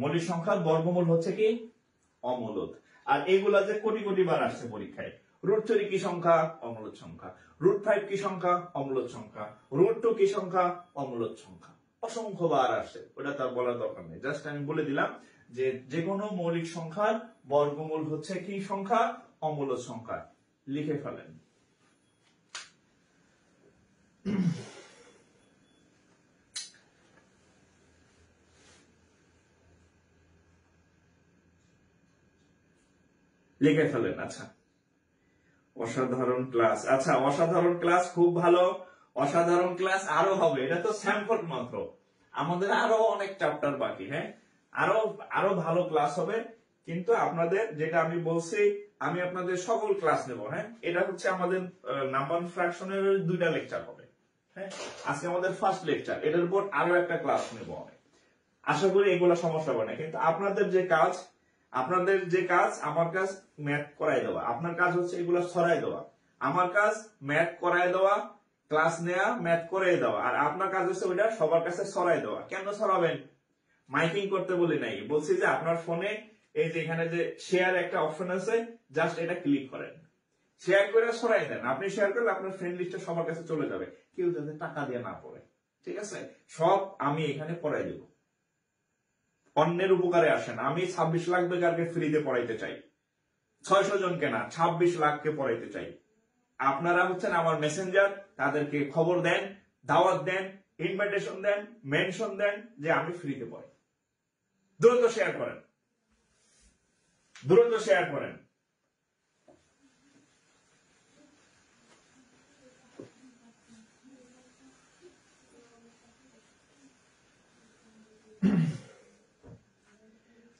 মৌলিক সংখ্যার বর্গমূল হচ্ছে কি? অমূলদ। আর এগুলা যে কোটি কোটি বার আসছে পরীক্ষায়। √3 কি সংখ্যা? অমূলদ সংখ্যা। √5 কি সংখ্যা? অমূলদ সংখ্যা। √2 কি সংখ্যা? অমূলদ সংখ্যা। অসংখ্য বার আসছে, ওটা তার বলার দরকার নেই, জাস্ট আমি বলে দিলাম যে যে কোনো মৌলিক সংখ্যার বর্গমূল হচ্ছে কি সংখ্যা? অমূলদ সংখ্যা। লিখে ফেলেন। লিখে ফেলেন। আচ্ছা, অসাধারণ ক্লাস। আচ্ছা, অসাধারণ ক্লাস, খুব ভালো। অসাধারণ ক্লাস আরো হবে, এটা তো স্যাম্পল মাত্র, আমাদের আরো অনেক চ্যাপ্টার বাকি। হ্যাঁ, আরো আরো ভালো ক্লাস হবে, কিন্তু আপনাদের যেটা আমি বলছি, আমি আপনাদের সকল ক্লাস নেব। হ্যাঁ, এটা হচ্ছে আমাদের নাম্বার ফ্র্যাকশনের 2টা লেকচার হবে। হ্যাঁ, আজকে আমাদের ফার্স্ট লেকচার, এটার উপর আরো একটা ক্লাস নেব আমি। আশা করি এগুলো সমস্যা হবে না, কিন্তু আপনাদের যে কাজ, আমার কাজ ম্যাথ করাই দেওয়া, আপনার কাজ হচ্ছে এগুলো ছড়াই দেওয়া। আমার কাজ ম্যাথ করাই দেওয়া, ক্লাস নেওয়া, ম্যাথ করাই দেওয়া, আর আপনার কাজ হচ্ছে ওইটা সবার কাছে ছড়াই দেওয়া। কেন ছড়াবেন? মাইকিং করতে বলি নাই, বলছি যে আপনার ফোনে এই যে এখানে যে শেয়ার একটা অপশন আছে, জাস্ট এটা ক্লিক করেন, শেয়ার করে ছড়াই দেন। আপনি শেয়ার করলে আপনার ফ্রেন্ড লিস্টে সবার কাছে চলে যাবে, কেউ যাতে টাকা দিয়ে না পড়ে। ঠিক আছে, সব আমি এখানে পড়াই দেব, অন্যের উপকারে আসেন। আমি 26 লাখ বেকারকে ফ্রিতে পড়াইতে চাই, 600 জনকে না, 26 লাখকে পড়াইতে চাই। আপনারা হচ্ছেন আমার মেসেঞ্জার, তাদেরকে খবর দেন, দাওয়াত দেন, ইনভাইটেশন দেন, মেনশন দেন যে আমি ফ্রিতে পড়াই। দ্রুত শেয়ার করেন, দ্রুত শেয়ার করেন।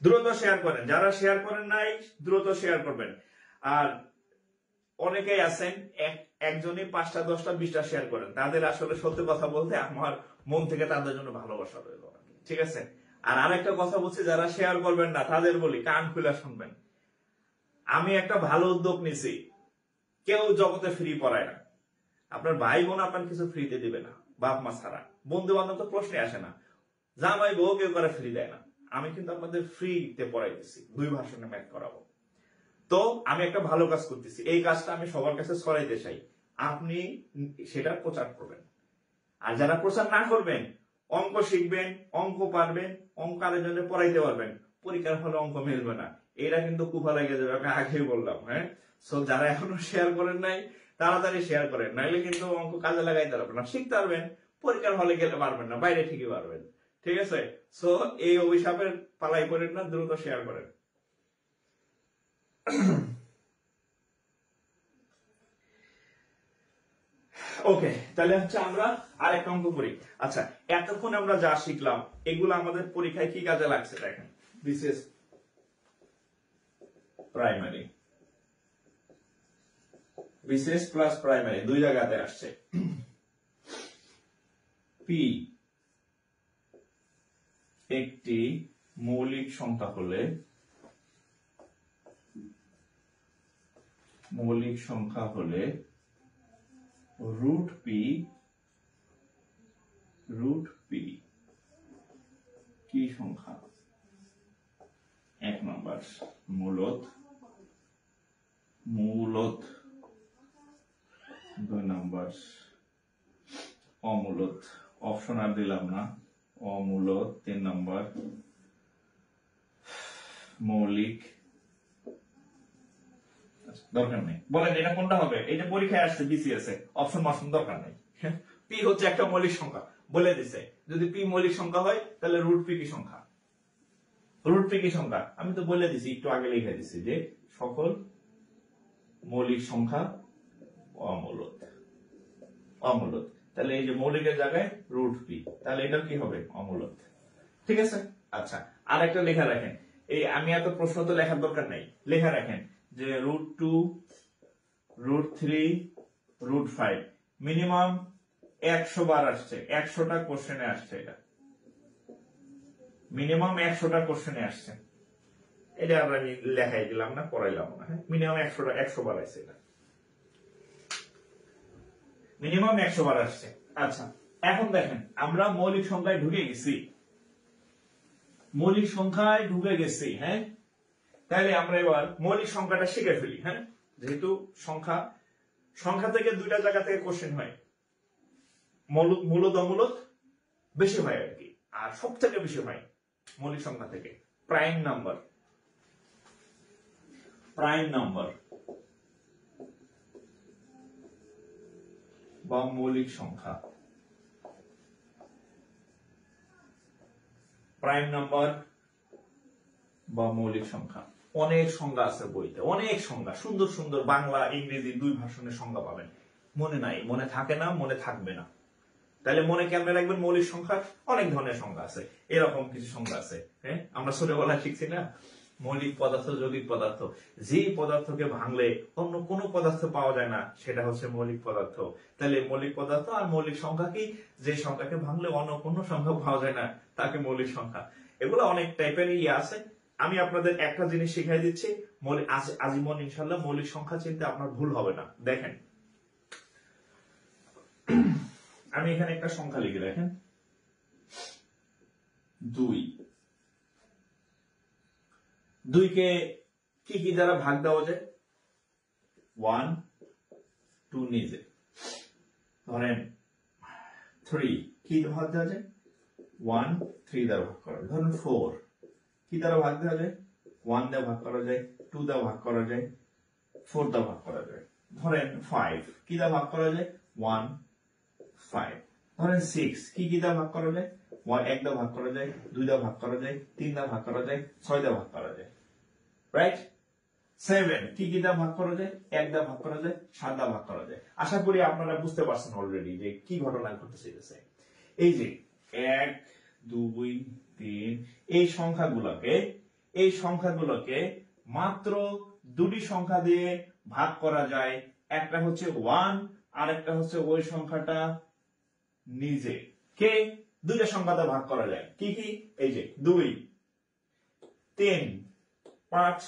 দ্রুত শেয়ার করেন, যারা শেয়ার করেন নাই দ্রুত শেয়ার করবেন। আর অনেকেই আছেন একজনই 5টা 10টা 20টা শেয়ার করেন, তাদের আসলে সত্যি কথা বলতে আমার মন থেকে তাদের জন্য ভালোবাসা রইল। ঠিক আছে, আর আরেকটা কথা বলছি, যারা শেয়ার করবেন না তাদের বলি কান খুলে শুনবেন। আমি একটা ভালো উদ্যোগ নিছি, কেউ জগতে ফ্রি পড়ায় না। আপনার ভাই বোন আপনার কিছু ফ্রিতে দিবে না, বাপ মা ছাড়া। বন্ধু বান্ধব তো প্রশ্নে আসে না, জামাই বউ কেউ করে ফ্রি দেয় না। আমি কিন্তু আপনাদের ফ্রিতে পড়াইতেছি, 2 ভার্সনে ম্যাথ করাবো। তো আমি একটা ভালো কাজ করতেছি, এই কাজটা আমি সবার কাছে ছড়াইতে চাই, আপনি সেটা প্রচার করবেন। আর যারা প্রচার না করবেন, অঙ্ক শিখবেন, অঙ্ক পারবেন, অঙ্ক আরেকজনে পড়াইতে পারবেন, পরীক্ষার ফলে অঙ্ক মিলবে না, এরা কিন্তু কুফা লেগে যাবে, আমি আগেই বললাম। হ্যাঁ, সো যারা এখনো শেয়ার করেন নাই তাড়াতাড়ি শেয়ার করেন, নাইলে কিন্তু অঙ্ক কাজে লাগাইতে পারবেন না, শিখতে পারবেন, পরীক্ষার হলে গেলে পারবেন না, বাইরে ঠিকই পারবেন। ঠিক আছে, সো এই অভিশাপের পালাই করেন না, দ্রুত শেয়ার করেন। ওকে, তাহলে হচ্ছে আমরা আরেকটা অঙ্ক করি। আচ্ছা, এতক্ষণ আমরা যা শিখলাম এগুলো আমাদের পরীক্ষায় কি কাজে লাগছে দেখেন। বিশেষ প্রাইমারি, বিশেষ প্লাস প্রাইমারি 2 জায়গাতে আসছে। পি একটি মৌলিক সংখ্যা হলে রুট পি কি সংখ্যা? 1 নম্বর মূলত 2 নম্বর অমূলত, অপশন আর দিলাম না, অমূলত 3 নম্বর মৌলিক। দরকার নেই, বলেন এটা কোনটা হবে? এটা পরীক্ষায় আসছে বিসিএস এ, অপশন মাসুম দরকার নেই। পি হচ্ছে একটা মৌলিক সংখ্যা বলে দিছে, যদি পি মৌলিক সংখ্যা হয় তাহলে রুট পি কি সংখ্যা? রুট পি কি সংখ্যা আমি তো বলে দিছি, একটু আগে লিখে দিছি যে সকল মৌলিক সংখ্যা অমূলত। তাহলে এই যে মৌলিকের জায়গায় রুট পি, তাহলে এটা কি হবে? অমূলত। ঠিক আছে, আচ্ছা আর একটা লেখা রাখেন, এই আমি এত প্রশ্ন তো লেখার দরকার নাই, লেখা রাখেন যে √2 √3 √5 মিনিমাম 100 বার আসছে, 100টা কোশ্চেনে আসছে, এটা মিনিমাম 100টা কোশ্চেনে আসছে। এটা আমরা লেখাই দিলাম না, পড়াইলাম না, হ্যাঁ মিনিমাম 100 বার আসছে, এটা মিনিমাম 100 বার আসছে। আচ্ছা এখন দেখেন আমরা মৌলিক সংখ্যায় ঢুকে গেছি, হ্যাঁ তাহলে আমরা এবার মৌলিক সংখ্যাটা শিখে ফেলি। হ্যাঁ যেহেতু সংখ্যা থেকে দুইটা জায়গা থেকে কোশ্চেন হয়, মূলত অমূলত বেশি হয় আর কি, আর সব থেকে বেশি হয় মৌলিক সংখ্যা থেকে প্রাইম নাম্বার বা মৌলিক সংখ্যা। প্রাইম নাম্বার বা মৌলিক সংখ্যা, অনেক সংজ্ঞা আছে বইতে, অনেক সংজ্ঞা, সুন্দর সুন্দর বাংলা ইংরেজি দুই ভাষণের সংজ্ঞা পাবেন। মনে নাই, মনে থাকে না, মনে থাকবে না, তাহলে মনে কেমনে রাখবেন? মৌলিক সংখ্যা অনেক ধরনের সংজ্ঞা আছে, এরকম কিছু সংজ্ঞা আছে। হ্যাঁ আমরা ছোটবেলায় শিখছি না, মৌলিক পদার্থ, যৌগিক পদার্থ, যে পদার্থকে ভাঙলে অন্য কোনো পদার্থ পাওয়া যায় না সেটা হচ্ছে মৌলিক পদার্থ। তাহলে মৌলিক পদার্থ আর মৌলিক সংখ্যা কি? যে সংখ্যাকে ভাঙলে অন্য কোনো সংখ্যা পাওয়া যায় না তাকে মৌলিক সংখ্যা। এগুলো অনেক টাইপের আছে। আমি আপনাদের একটা জিনিস শিখাই দিচ্ছি, আজীবন ইনশাল্লাহ মৌলিক সংখ্যা চিনতে আপনার ভুল হবে না। দেখেন আমি এখানে একটা সংখ্যা লিখে, দেখেন 2 কে কি কি দ্বারা ভাগ দেওয়া যায়? 1 2 নিজে, ধরেন 3 কি ভাগ দেওয়া যায়? 1 3 দ্বারা ভাগ করা যায়। ধরেন 4 কি দ্বারা ভাগ দেওয়া যায়? 1 দ্বারা ভাগ করা যায়, 2 দ্বারা ভাগ করা যায়, 4 দ্বারা ভাগ করা যায়। ধরেন 5 কি দ্বারা ভাগ করা যায়? 1 5। ধরেন 6 কি দ্বারা ভাগ করা যায়? 1 দ্বারা ভাগ করা যায়, 2 দ্বারা ভাগ করা যায়, 3 দ্বারা ভাগ করা যায়, 6 দ্বারা ভাগ করা যায়। রাইট? 7 কি দ্বারা ভাগ করা যায়? 1 দ্বারা ভাগ করা যায়, 7 দ্বারা ভাগ করা যায়। আশা করি আপনারা বুঝতে পারছেন অলরেডি যে কি ঘটনা ঘটতে চলেছে। এই যে 1 2 3 এই সংখ্যাগুলোকে মাত্র দুটি সংখ্যা দিয়ে ভাগ করা যায়, একটা হচ্ছে 1 আর একটা হচ্ছে ওই সংখ্যাটা নিজে। কে? দুইটা সংখ্যা দিয়ে ভাগ করা যায়, কি কি? এই যে 2 3 5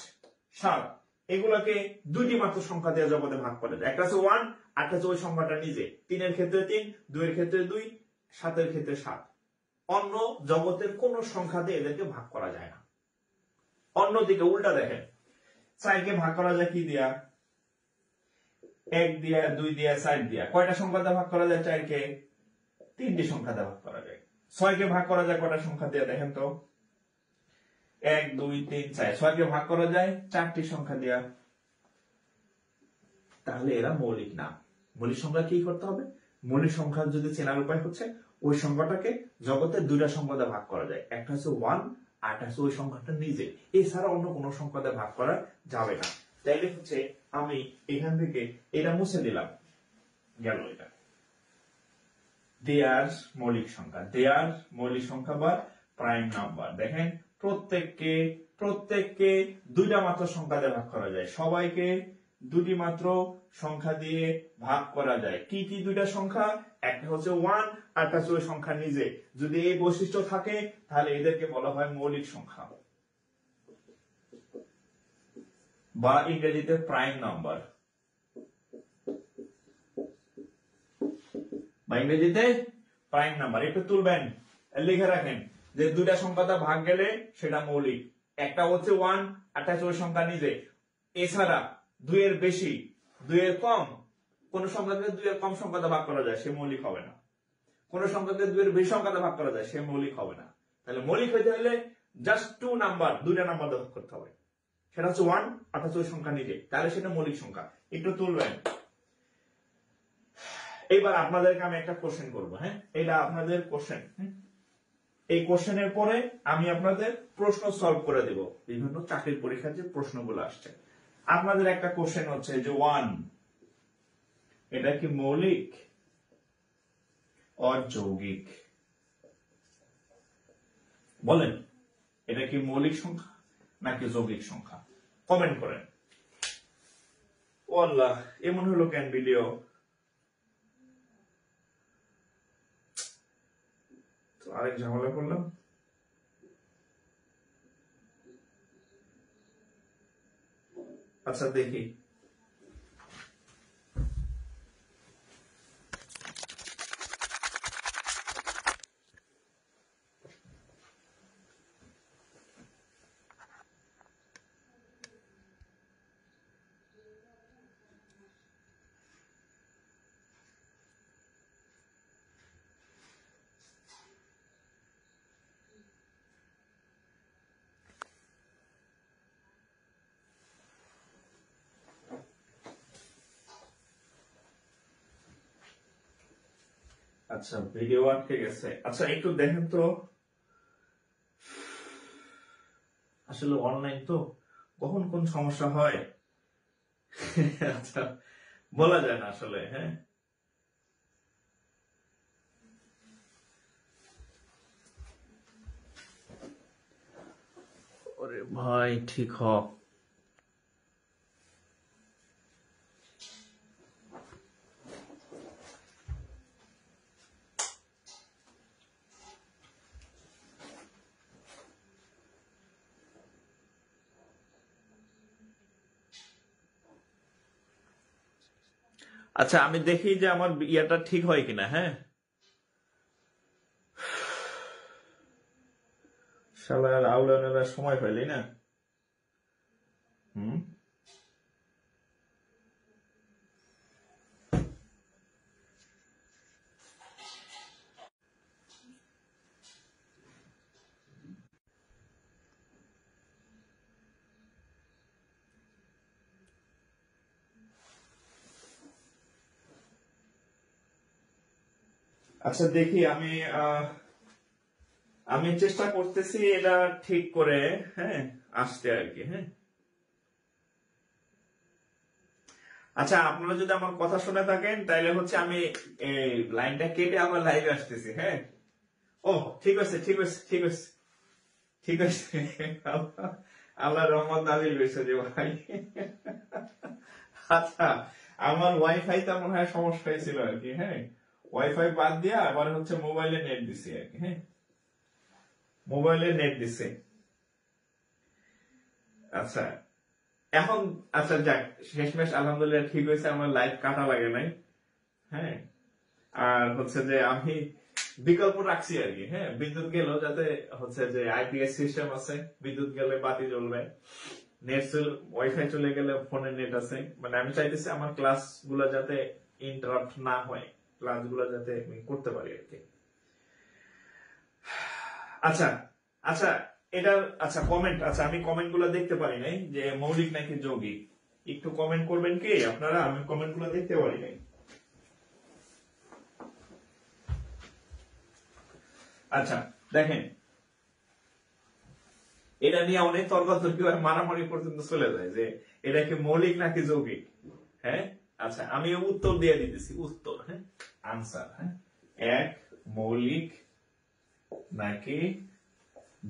7 এগুলোকে দুইটি মাত্র সংখ্যা দিয়ে জগতে ভাগ করা যায়, একটা হচ্ছে 1 আর একটা হচ্ছে ওই সংখ্যাটা নিজে। 3 এর ক্ষেত্রে 3, 2 এর ক্ষেত্রে 2, 7 এর ক্ষেত্রে 7। অন্য জগতের কোন সংখ্যা দিয়ে এদেরকে ভাগ করা যায় না। অন্যদিকে উল্টা দেখেন, 4 কে ভাগ করা যায় কি দিয়া? 1 দিয়া, 2 দিয়া, 4 দিয়া। কয়টা সংখ্যা দিয়ে ভাগ করা যায় 4 কে? 3টি সংখ্যা দিয়ে ভাগ করা যায়। 6 কে ভাগ করা যায় কয়টা সংখ্যা দিয়ে? দেখেন তো, 1 2 3 4। 6 কে ভাগ করা যায় 4টি সংখ্যা দিয়া। তাহলে এরা মৌলিক না। মৌলিক সংখ্যা কি করতে হবে? মৌলিক সংখ্যা যদি চেনার উপায় হচ্ছে ওই সংখ্যাটাকে জগতের দুইটা সংখ্যা দিয়ে ভাগ করা যায়, একটা হচ্ছে 1 আর একটা হচ্ছে ওই সংখ্যাটা নিজে। এছাড়া অন্য কোনো সংখ্যা দিয়ে ভাগ করা যাবে না। তাইলে হচ্ছে আমি এখান থেকে এটা মুছে দিলাম, গেল এটা। দেয়ার মৌলিক সংখ্যা বা প্রাইম নাম্বার। দেখেন প্রত্যেককে দুইটা মাত্র সংখ্যা দিয়ে ভাগ করা যায়, সবাইকে দুটি মাত্র সংখ্যা দিয়ে ভাগ করা যায়। কি কি দুইটা সংখ্যা? একটা হচ্ছে 1, আর একটা হচ্ছে ওই সংখ্যা নিজে। যদি এই বৈশিষ্ট্য থাকে তাহলে এদেরকে বলা হয় মৌলিক সংখ্যা বা ইংরেজিতে প্রাইম নাম্বার বা ইংরেজিতে প্রাইম নাম্বার। একটু তুলবেন, লিখে রাখেন যে দুইটা সংখ্যা দ্বারা ভাগ গেলে সেটা মৌলিক। একটা হচ্ছে 1, একটা হচ্ছে ওই সংখ্যা নিজে। এছাড়া 2 এর বেশি, 2 এর কম, কোন সংখ্যাকে 2 এর কম সংখ্যা দ্বারা ভাগ করা যায়, সে মৌলিক হবে না। কোন সংখ্যাকে 2 এর বেশি সংখ্যা দ্বারা ভাগ করা যায়, সে মৌলিক হবে না। তাহলে মৌলিক হইতে হলে জাস্ট 2 নাম্বার, দুইটা নাম্বার দ্বারা ভাগ করতে হবে। সেটা হচ্ছে 1, আর হচ্ছে ওই সংখ্যা নিজে, তাহলে সেটা মৌলিক সংখ্যা। একটু তুলবেন। এইবার আপনাদেরকে আমি একটা কোশ্চেন করবো, হ্যাঁ, এটা আপনাদের কোশ্চেন। এই কোশ্চেনের পরে আমি আপনাদের প্রশ্ন সলভ করে দেব, বিভিন্ন চাকরির পরীক্ষার যে প্রশ্নগুলো আসছে। আপনাদের একটা কোশ্চেন হচ্ছে যে 1 এটা কি মৌলিক আর যৌগিক? বলেন, এটা কি মৌলিক সংখ্যা নাকি যৌগিক সংখ্যা? কমেন্ট করেন। ও আল্লাহ, এমন হলো কেন ভিডিও? আরেক ঝামেলা করলাম। আচ্ছা দেখি। আচ্ছা, ভিডিও আটকে গেছে। আচ্ছা একটু দেখেন তো, আসলে অনলাইন তো কখন কোন সমস্যা হয় আচ্ছা বলা যায় না আসলে। হ্যাঁ, ওরে ভাই ঠিক হ। আচ্ছা আমি দেখি যে আমার ইয়াটা ঠিক হয় কিনা। হ্যাঁ, শালার আউলানেরা সময় পাইলি না। হুম, আচ্ছা দেখি আমি আমি চেষ্টা করতেছি এটা ঠিক করে, হ্যাঁ, আসতে আর কি। হ্যাঁ, আচ্ছা আপনারা যদি আমার কথা শুনে থাকেন তাহলে হচ্ছে আমি এই লাইনটা কেটে আমার লাইভে আসতেছি। হ্যাঁ, ও ঠিক আছে, ঠিক আছে, ঠিক আছে, ঠিক আছে। আল্লাহ রহমত নাজিল হয়েছে যে ভাই। আচ্ছা, আমার ওয়াইফাই টা মনে হয় সমস্যা হয়েছিল আর কি। হ্যাঁ, ওয়াইফাই বাদ দিয়ে আবার হচ্ছে মোবাইলে নেট দিছি আর কি। হ্যাঁ, মোবাইলে নেট দিছে। আচ্ছা এখন, আচ্ছা যাক, শেষমেশ আলহামদুলিল্লাহ ঠিক হয়েছে, আমার লাইভ কাটা লাগে নাই। হ্যাঁ, আর হচ্ছে যে আমি বিকল্প রাখছি আর কি। হ্যাঁ, বিদ্যুৎ গেল যাতে হচ্ছে যে আইপিএস সিস্টেম আছে, বিদ্যুৎ গেলে বাতি জ্বলবে, নেট ওয়াইফাই চলে গেলে ফোনে নেট আছে। মানে আমি চাইতেছি আমার ক্লাস গুলা যাতে ইন্টারাপ্ট না হয়, ক্লাস গুলা যাতে আমি করতে পারি আর কি। আচ্ছা, আচ্ছা এটা, আচ্ছা কমেন্ট, আচ্ছা আমি কমেন্ট গুলো দেখতে পারি নাই যে মৌলিক নাকি যৌগিক। একটু কমেন্ট করবেন কি আপনারা? আমি কমেন্ট গুলো দেখতে পারি নাই। আচ্ছা দেখেন, এটা নিয়ে অনেক তর্কাতর্কি আর মারামারি পর্যন্ত চলে যায় যে এটা কি মৌলিক নাকি যৌগিক। হ্যাঁ, আচ্ছা আমি উত্তর দিয়ে দিতেছি, উত্তর। হ্যাঁ, আনসার। হ্যাঁ, এক মৌলিক নাকি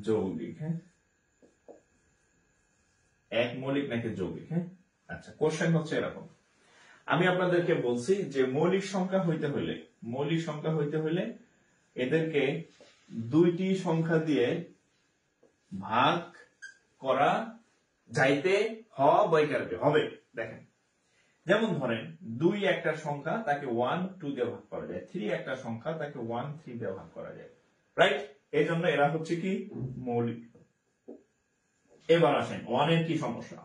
যৌগিক। হ্যাঁ, এক মৌলিক নাকি যৌগিক। হ্যাঁ, আচ্ছা, কোশ্চেন হচ্ছে এরকম, আমি আপনাদেরকে বলছি যে মৌলিক সংখ্যা হইতে হইলে এদেরকে দুইটি সংখ্যা দিয়ে ভাগ করা যাইতে হবে। দেখেন, যেমন ধরেন 2 একটা সংখ্যা, তাকে 1 2 দিয়ে ভাগ করা যায়, 3 একটা সংখ্যা, তাকে 1 3 দিয়ে ভাগ করা যায়, রাইট? এই জন্য এরা হচ্ছে কি মৌলিক। এবার আসেন 1 এর কি সমস্যা।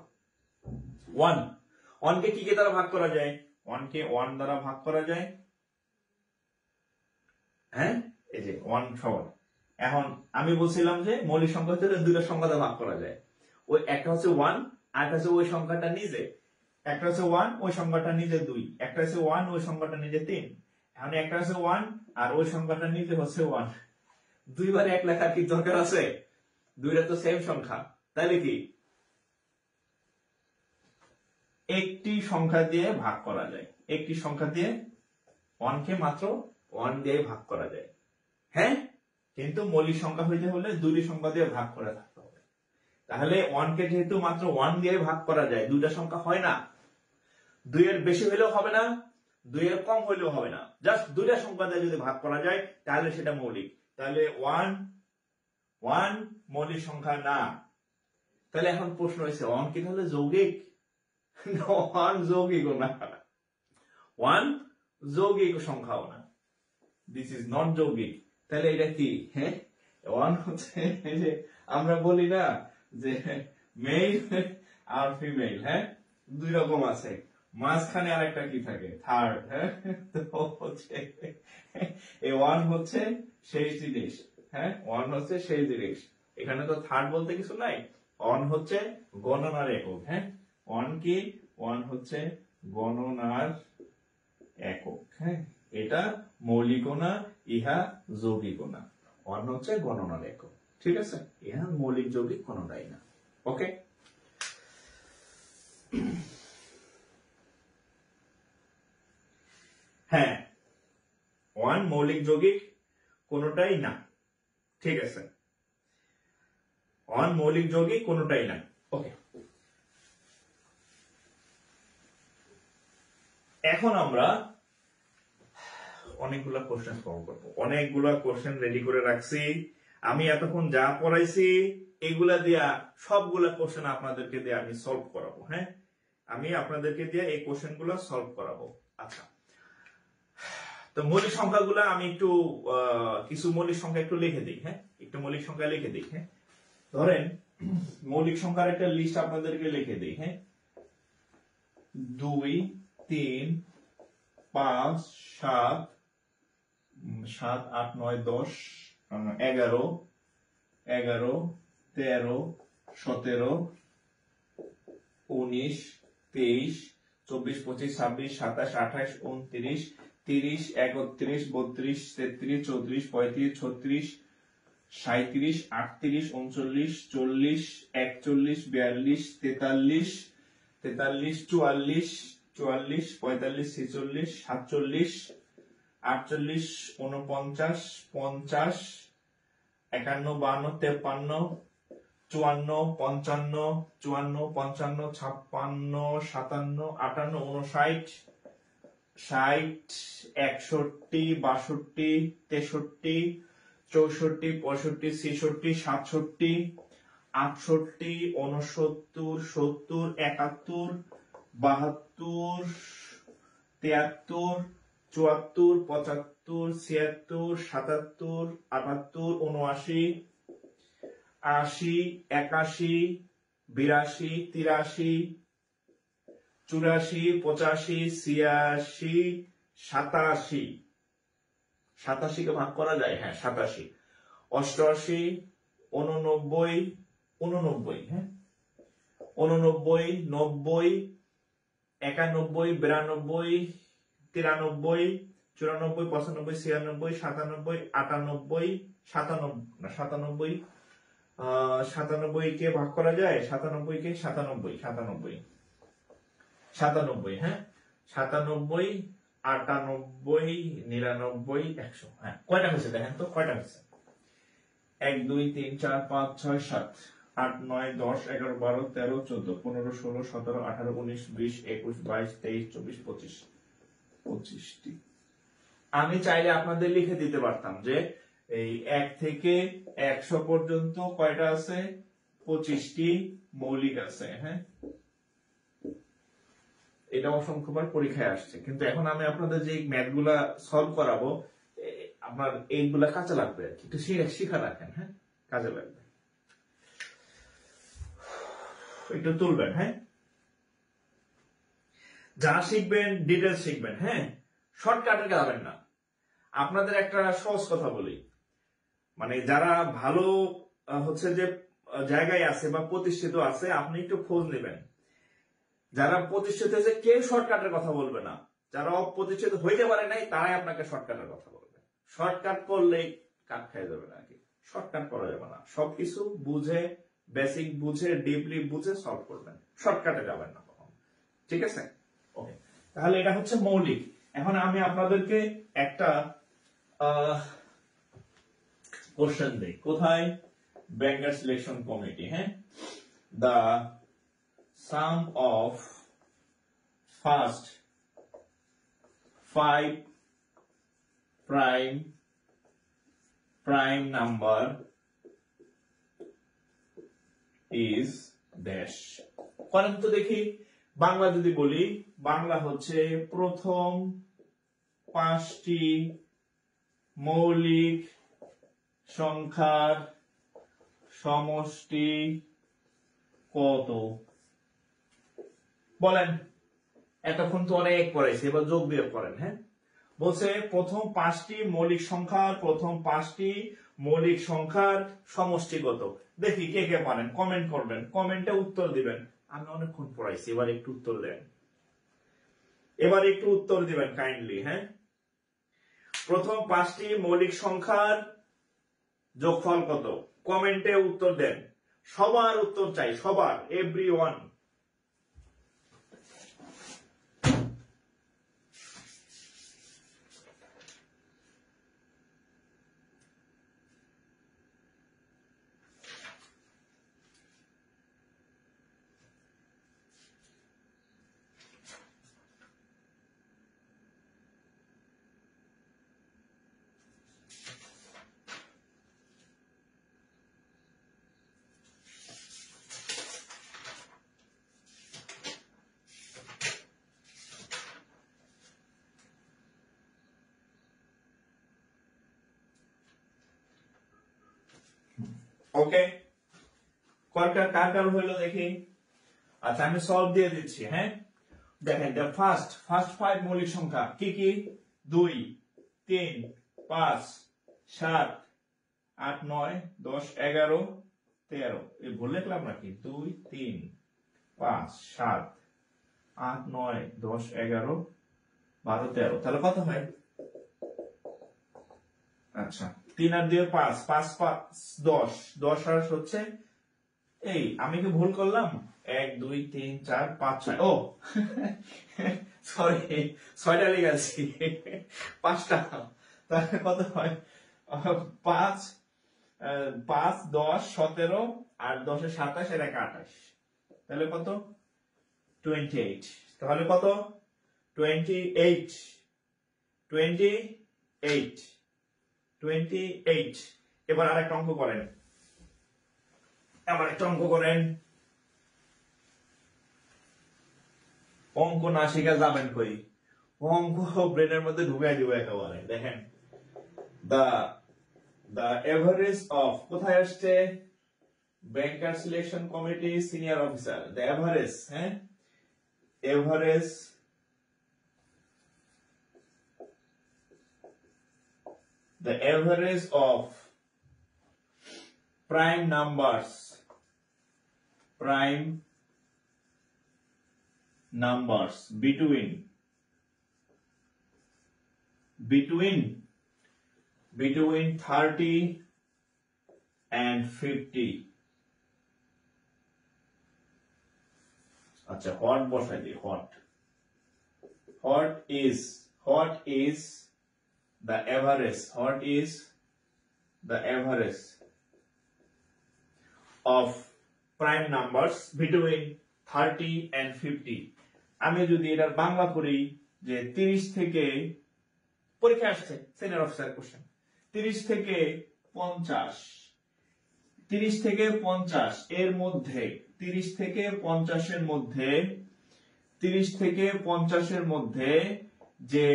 1 কে কি দ্বারা ভাগ করা যায়? 1 কে 1 দ্বারা ভাগ করা যায়, হ্যাঁ, এই যে 1 সমান। এখন আমি বলছিলাম যে মৌলিক সংখ্যা হচ্ছে দুইটা সংখ্যা দ্বারা ভাগ করা যায়। ওই একটা হচ্ছে 1 আর একটা হচ্ছে ওই সংখ্যাটা নিজে, একটা হচ্ছে 1 ওই সংখ্যাটা নিজে 2, একটা হচ্ছে 1 ওই সংখ্যাটা নিজে 3। এখন একটা হচ্ছে 1 আর ওই সংখ্যাটা নিজে হচ্ছে 1, দুইবার এক লেখার কি দরকার আছে? দুইটা তো সেম সংখ্যা, তাইলে কি একটি সংখ্যা দিয়ে ভাগ করা যায়, একটি সংখ্যা দিয়ে 1 কে মাত্র 1 দিয়ে ভাগ করা যায়, হ্যাঁ? কিন্তু মৌলিক সংখ্যা হইতে হলে দুইটি সংখ্যা দিয়ে ভাগ করে থাকতে হবে। তাহলে 1 কে যেহেতু মাত্র 1 দিয়ে ভাগ করা যায়, দুইটা সংখ্যা হয় না, 2 এর বেশি হইলেও হবে না, 2 এর কম হইলেও হবে না, জাস্ট দুইটা সংখ্যা দিয়ে যদি ভাগ করা যায় তাহলে সেটা মৌলিক। তাহলে 1 মৌলিক সংখ্যা না। তাহলে এখন প্রশ্ন হয়েছে 1 কি তাহলে যৌগিক? 1 যৌগিক না, 1 যৌগিক সংখ্যাও না, দিস ইজ নট যৌগিক। তাহলে এটা কি? হ্যাঁ, 1 হচ্ছে এই যে আমরা বলি না যে মেল আর ফিমেল, হ্যাঁ, দুই রকম আছে, মাঝখানে আরেকটা কি থাকে, থার্ড, হ্যাঁ? তো হচ্ছে এই 1 হচ্ছে সেই জিনিস, হ্যাঁ, 1 হচ্ছে সেই জিনিস, এখানে তো থার্ড বলতে কিছু নাই, 1 হচ্ছে গণনার একক, হ্যাঁ, 1 কি? 1 হচ্ছে গণনার একক, হ্যাঁ, এটা মৌলিকও না, ইহা যৌগিকও না, 1 হচ্ছে গণনার একক, ঠিক আছে? ইহা মৌলিক যৌগিক কোনটাই না, ওকে? হ্যাঁ, 1 মৌলিক যৌগিক কোনটাই না, ঠিক আছে? 1 মৌলিক যৌগিক কোনটাই না, ওকে? এখন আমরা অনেকগুলা কোশ্চেন সলভ করবো, অনেকগুলা কোশ্চেন রেডি করে রাখছি আমি, এতক্ষণ যা পড়াইছি এগুলা দিয়া সবগুলা কোশ্চেন আপনাদেরকে দিয়ে আমি সলভ করাবো, হ্যাঁ, আমি আপনাদেরকে দিয়ে এই কোশ্চেন গুলা সলভ করাবো। আচ্ছা, তো মৌলিক সংখ্যাগুলা আমি একটু কিছু মৌলিক সংখ্যা একটু লিখে দিই, হ্যাঁ, একটু মৌলিক সংখ্যা লিখে দিই, হ্যাঁ। ধরেন মৌলিক সংখ্যার একটা লিস্ট আপনাদেরকে লিখে দিই, হ্যাঁ, 2 3 5 7 7 8 9 10 11 11 13 17 19 23 24 25 26 27 28 29 30 31 32 33 34 35 36 37 38 39 40 41 42 43 44 44 44 45 46 47 48 49 50 51 52 53 54 55 54 55 56 57 58 59 60 61 62 63 64 65 66 67 68 69 70 71 72 73 74 75 76 77 78 79 80 81 82 83 84 85 86 87 87 কে ভাগ করা যায়, হ্যাঁ, 87 88 89 89, হ্যাঁ, 89 90 91 92 93 94 95 96 97 98 97 97 কে ভাগ করা যায়, 97 কে 97 97 97, হ্যাঁ, 97 98 99 100, হ্যাঁ, কয়টা হয়েছে দেখেন তো, কয়টা হয়েছে? 1 2 3 4 5 6 7 8 9 10 11 12 13 14 15 16 17 18 19 20 21 22 23 24 25 25টি। আমি চাইলে আপনাদের লিখে দিতে পারতাম যে এই 1 থেকে 100 পর্যন্ত কয়টা আছে, 25টি মৌলিক আছে। হ্যাঁ, এটা অসংখ্যবার পরীক্ষায় আসছে, কিন্তু এখন আমি আপনাদের যে ম্যাথগুলা সলভ করাবো আপনার এইগুলা কাজে লাগবে আর কি, একটু শিখা রাখেন। হ্যাঁ, কাজে লাগবে, একটু তুলবেন। হ্যাঁ, যা শিখবেন ডিটেলস শিখবেন। হ্যাঁ, শর্টকাটে যাবেন না। আপনাদের একটা সহজ কথা বলি, মানে যারা ভালো হচ্ছে যে জায়গায় আছে বা প্রতিষ্ঠিত আছে, আপনি একটু খোঁজ নেবেন। যারা প্রতিষ্ঠিত হয়েছে কেউ শর্টকাটের কথা বলবে না, যারা অপ্রতিষ্ঠিত হইতে পারে নাই তারাই আপনাকে শর্টকাটের কথা বলবে। শর্টকাট করলেই কাট খেয়ে যাবে না, কি শর্টকাট করা যাবে না। সবকিছু বুঝে, বেসিক বুঝে, ডিপলি বুঝে সলভ করবেন, শর্টকাটে যাবেন না কখন। ঠিক আছে, ওকে। তাহলে এটা হচ্ছে মৌলিক। এখন আমি আপনাদেরকে একটা কোশ্চেন দেই, কোথায়, ব্যাংকার সিলেকশন কমিটি। হ্যাঁ, the sum of first 5 prime number is dash। করেন তো দেখি। বাংলা যদি বলি, বাংলা হচ্ছে প্রথম 5টি মৌলিক সংখ্যার সমষ্টি কত? বলেন। এতক্ষণ তো অনেক পড়াইছে, এবার যোগ বিয়োগ করেন। হ্যাঁ, বলছে প্রথম 5টি মৌলিক সংখ্যার সমষ্টি কত? দেখি কে কে পারেন, কমেন্ট করবেন, কমেন্টে উত্তর দিবেন। আমি অনেকক্ষণ পড়াইছি, এবার একটু উত্তর দেন, এবার একটু উত্তর দিবেন কাইন্ডলি। হ্যাঁ, প্রথম 5টি মৌলিক সংখ্যার যোগফল কত? কমেন্টে উত্তর দেন, সবার উত্তর চাই, সবার, এভরিওয়ান। ওকে, কয়টা কার কার হইলো দেখি। আচ্ছা, আমি সলভ দিয়ে দিচ্ছি। হ্যাঁ, দেখেন, ফার্স্ট 5 মৌলিক সংখ্যা কি কি? 2 3 5 7 8 9 10 11 13। এই ভুল লিখলাম নাকি? 2 3 5 7 8 9 10 11 12 13। তাহলে কত হয়? আচ্ছা, 3 আর 2 5, 5 5 10, 10 আর হচ্ছে, এই আমি কি ভুল করলাম? 1 2 3 4 5 6। ও সরি, 6টা লিখেছি, 5টা। তাহলে কত হয়? 5 5 10 17 আর 10 এ 27, এর 28। তাহলে কত? 28। তাহলে কত? 28 28 28। এবার আরেকটা অঙ্ক করেন, অঙ্ক না শিখা যাবেন কই? অঙ্ক ব্রেনের মধ্যে ঢুকাই দিব একেবারে। দেখেন, the average of, কোথায় আসছে? ব্যাংকার selection committee senior officer. the average, হ্যাঁ, the average of prime numbers between 30 and 50। আচ্ছা, হট বসাই দিই, hot is the average, of prime numbers between 30 and 50 আমি যদি এটার বাংলা করি যে 30 থেকে পরীক্ষা আসছে সিনিয়র অফিসার কোশ্চেন 30 থেকে 50 30 থেকে 50 এর মধ্যে 30 থেকে 50 এর মধ্যে 30 থেকে 50 এর মধ্যে যে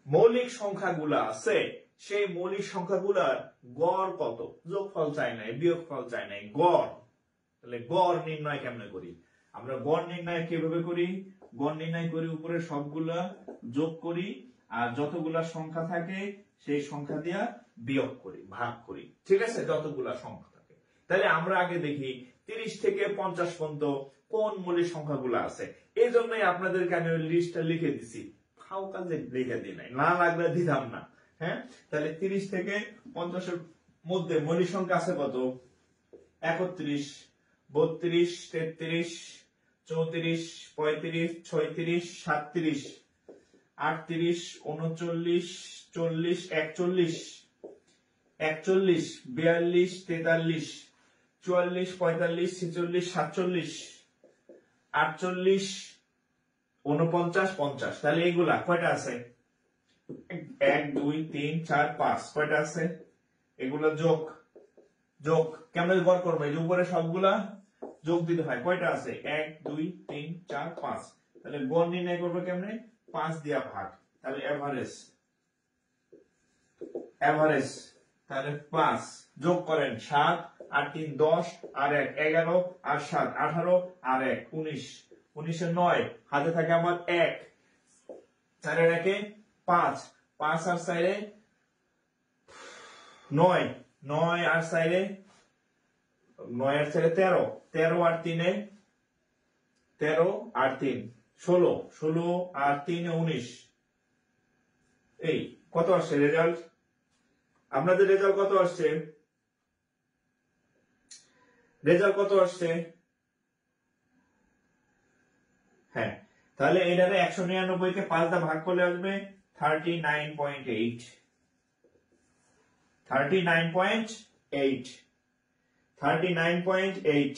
মৌলিক সংখ্যাগুলো আছে সেই মৌলিক সংখ্যাগুলোর গড় কত যোগফল চাই নাই বিয়োগফল চাই নাই গড় তাহলে গড় নির্ণয় কেমনে করি আমরা গড় নির্ণয় কিভাবে করি গড় নির্ণয় করি উপরে সবগুলা যোগ করি আর যতগুলা সংখ্যা থাকে সেই সংখ্যা দিয়া বিয়োগ করি ভাগ করি ঠিক আছে যতগুলা সংখ্যা থাকে তাহলে আমরা আগে দেখি 30 থেকে 50 পর্যন্ত কোন মৌলিক সংখ্যাগুলো আছে এই জন্যই আপনাদেরকে আমি লিস্টটা লিখে দিছি ফাও কাজে লিখে দিই নাই না লাগলে দিতাম না হ্যাঁ তাহলে 30 থেকে 50 এর মধ্যে মৌলিক সংখ্যা আছে কত 31 32 33 34 35 36 37 38 39 40 41 41 42 43 44 45 46 47 48 49 50 তাহলে এগুলা কয়টা আছে 1 2 3 4 5 কয়টা আছে এগুলা যোগ যোগ কেমনে গড় করব এই উপরে সবগুলা যোগ দিতে হয় কয়টা আছে 1 2 3 4 5 তাহলে গড় নির্ণয় করব কেমনে 5 দিয়া ভাগ তাহলে এভারেজ এভারেজ তাহলে 5 যোগ করেন 7 আর 3 10 আর 1 11 আর 7 18 আর 1 19 19 এর 9 হাতে থাকে আমার 1 4 এর 1 5 5 আর 4 এ 9 9 আর 4 এ 9 আর 4 এ 13 13 আর 3 এ 13 আর 3 16 16 আর 3 এ 19 এই কত আসছে রেজাল্ট আপনাদের রেজাল্ট কত আসছে রেজাল্ট কত আসছে হ্যাঁ তাহলে এটারে 199 কে 5 দা ভাগ করলে আসবে 39.8 39.8 39.8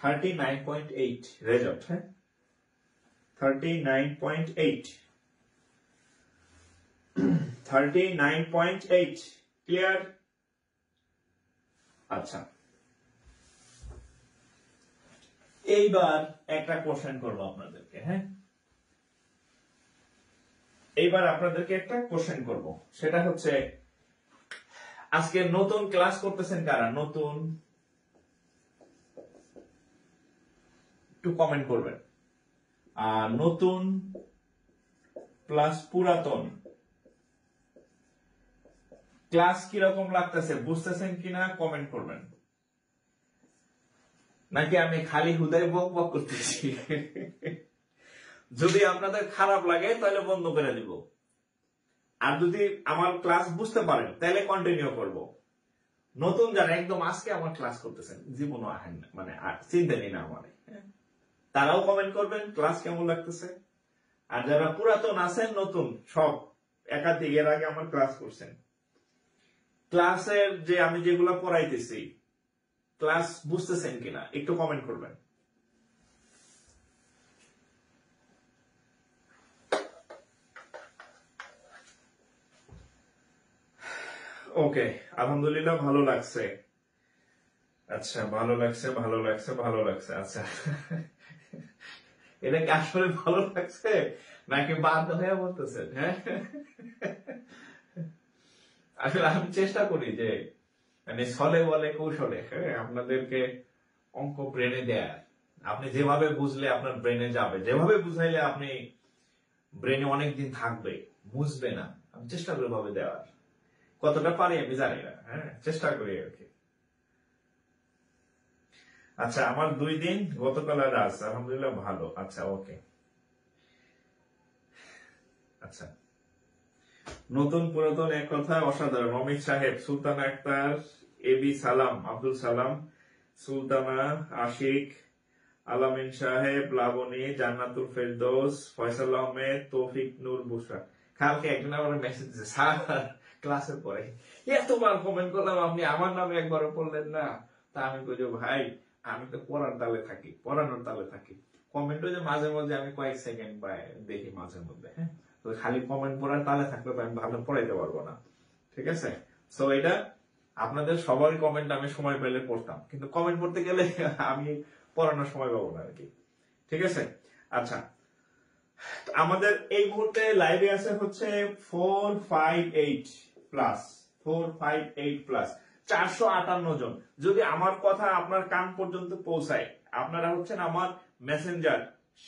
39.8 রেজাল্ট হ্যাঁ 39.8 39.8 ক্লিয়ার আচ্ছা এইবার একটা কোশ্চেন করব আপনাদেরকে হ্যাঁ এইবার আপনাদেরকে একটা কোশ্চেন করব সেটা হচ্ছে আজকে নতুন ক্লাস করতেছেন কারা নতুন একটু কমেন্ট করবেন আর নতুন প্লাস পুরাতন ক্লাস কিরকম লাগতেছে বুঝতেছেন কিনা কমেন্ট করবেন নাকি আমি খালি হুদায় বক বক করতেছি যদি আপনাদের খারাপ লাগে তাহলে বন্ধ করে দিব আর যদি আমার ক্লাস বুঝতে পারেন তাহলে কন্টিনিউ করব নতুন যারা একদম আজকে আমার ক্লাস করতেছেন জীবনও আহেন না মানে চিন্তা নেই না আমার তারাও কমেন্ট করবেন ক্লাস কেমন লাগতেছে আর যারা পুরাতন আছেন নতুন সব একাধিক এর আগে আমার ক্লাস করছেন ক্লাসের যে আমি যেগুলা পড়াইতেছি ক্লাস বুঝতেছেন কিনা একটু কমেন্ট করবেন ওকে আলহামদুলিল্লাহ ভালো লাগছে আচ্ছা ভালো লাগছে ভালো লাগছে ভালো লাগছে আচ্ছা এটা কি আসলে ভালো লাগছে নাকি বাধ্য হয়ে বলতেছেন হ্যাঁ আসলে আমি চেষ্টা করি যে মানে ছলে বলে কৌশলে হ্যাঁ আপনাদেরকে অঙ্ক ব্রেনে দেয়ার আপনি যেভাবে বুঝলে আপনার ব্রেনে যাবে যেভাবে বুঝাইলে আপনি ব্রেনে অনেকদিন থাকবে বুঝবে না আমি চেষ্টা করি ভাবে দেওয়ার কতটা পারি আমি জানি না হ্যাঁ চেষ্টা করি আর কি আচ্ছা আমার 2 দিন গতকাল আর আজ আলহামদুলিল্লাহ ভালো আচ্ছা ওকে আচ্ছা নতুন পুরাতন এক কথা অসাধারণ অমিত সাহেব সুলতানা আক্তার এবি সালাম আব্দুল সালাম সুলতানা আশিক আলামিন সাহেব লাবণী জান্নাতুল ফেরদৌস ফয়সাল আহমেদ তৌফিক নূর বুশরা কালকে একজন আমার মেসেজ দিয়েছে স্যার ক্লাসের পরে এতবার কমেন্ট করলাম আপনি আমার নামে একবারও পড়লেন না তা আমি কই যে ভাই আমি তো পড়ার তালে থাকি, পড়ানোর তালে থাকি। কমেন্টও যে মাঝে মাঝে আমি কয়েক সেকেন্ড বা দেখি মাঝে মধ্যে, হ্যাঁ। তো খালি কমেন্ট পড়ার তালে থাকলে তো আমি ভালো পড়াইতে পারবো না, ঠিক আছে। সো এটা আপনাদের সবারই কমেন্ট আমি সময় পেলে পড়তাম, কিন্তু কমেন্ট পড়তে গেলে আমি পড়ানোর সময় পাবো না আর কি, ঠিক আছে। আচ্ছা, আমাদের এই মুহূর্তে লাইভে আছে হচ্ছে 458 প্লাস, 458 প্লাস 458 জন। যদি আমার কথা আপনার কান পর্যন্ত পৌঁছায়, আপনারা হচ্ছেন আমার মেসেঞ্জার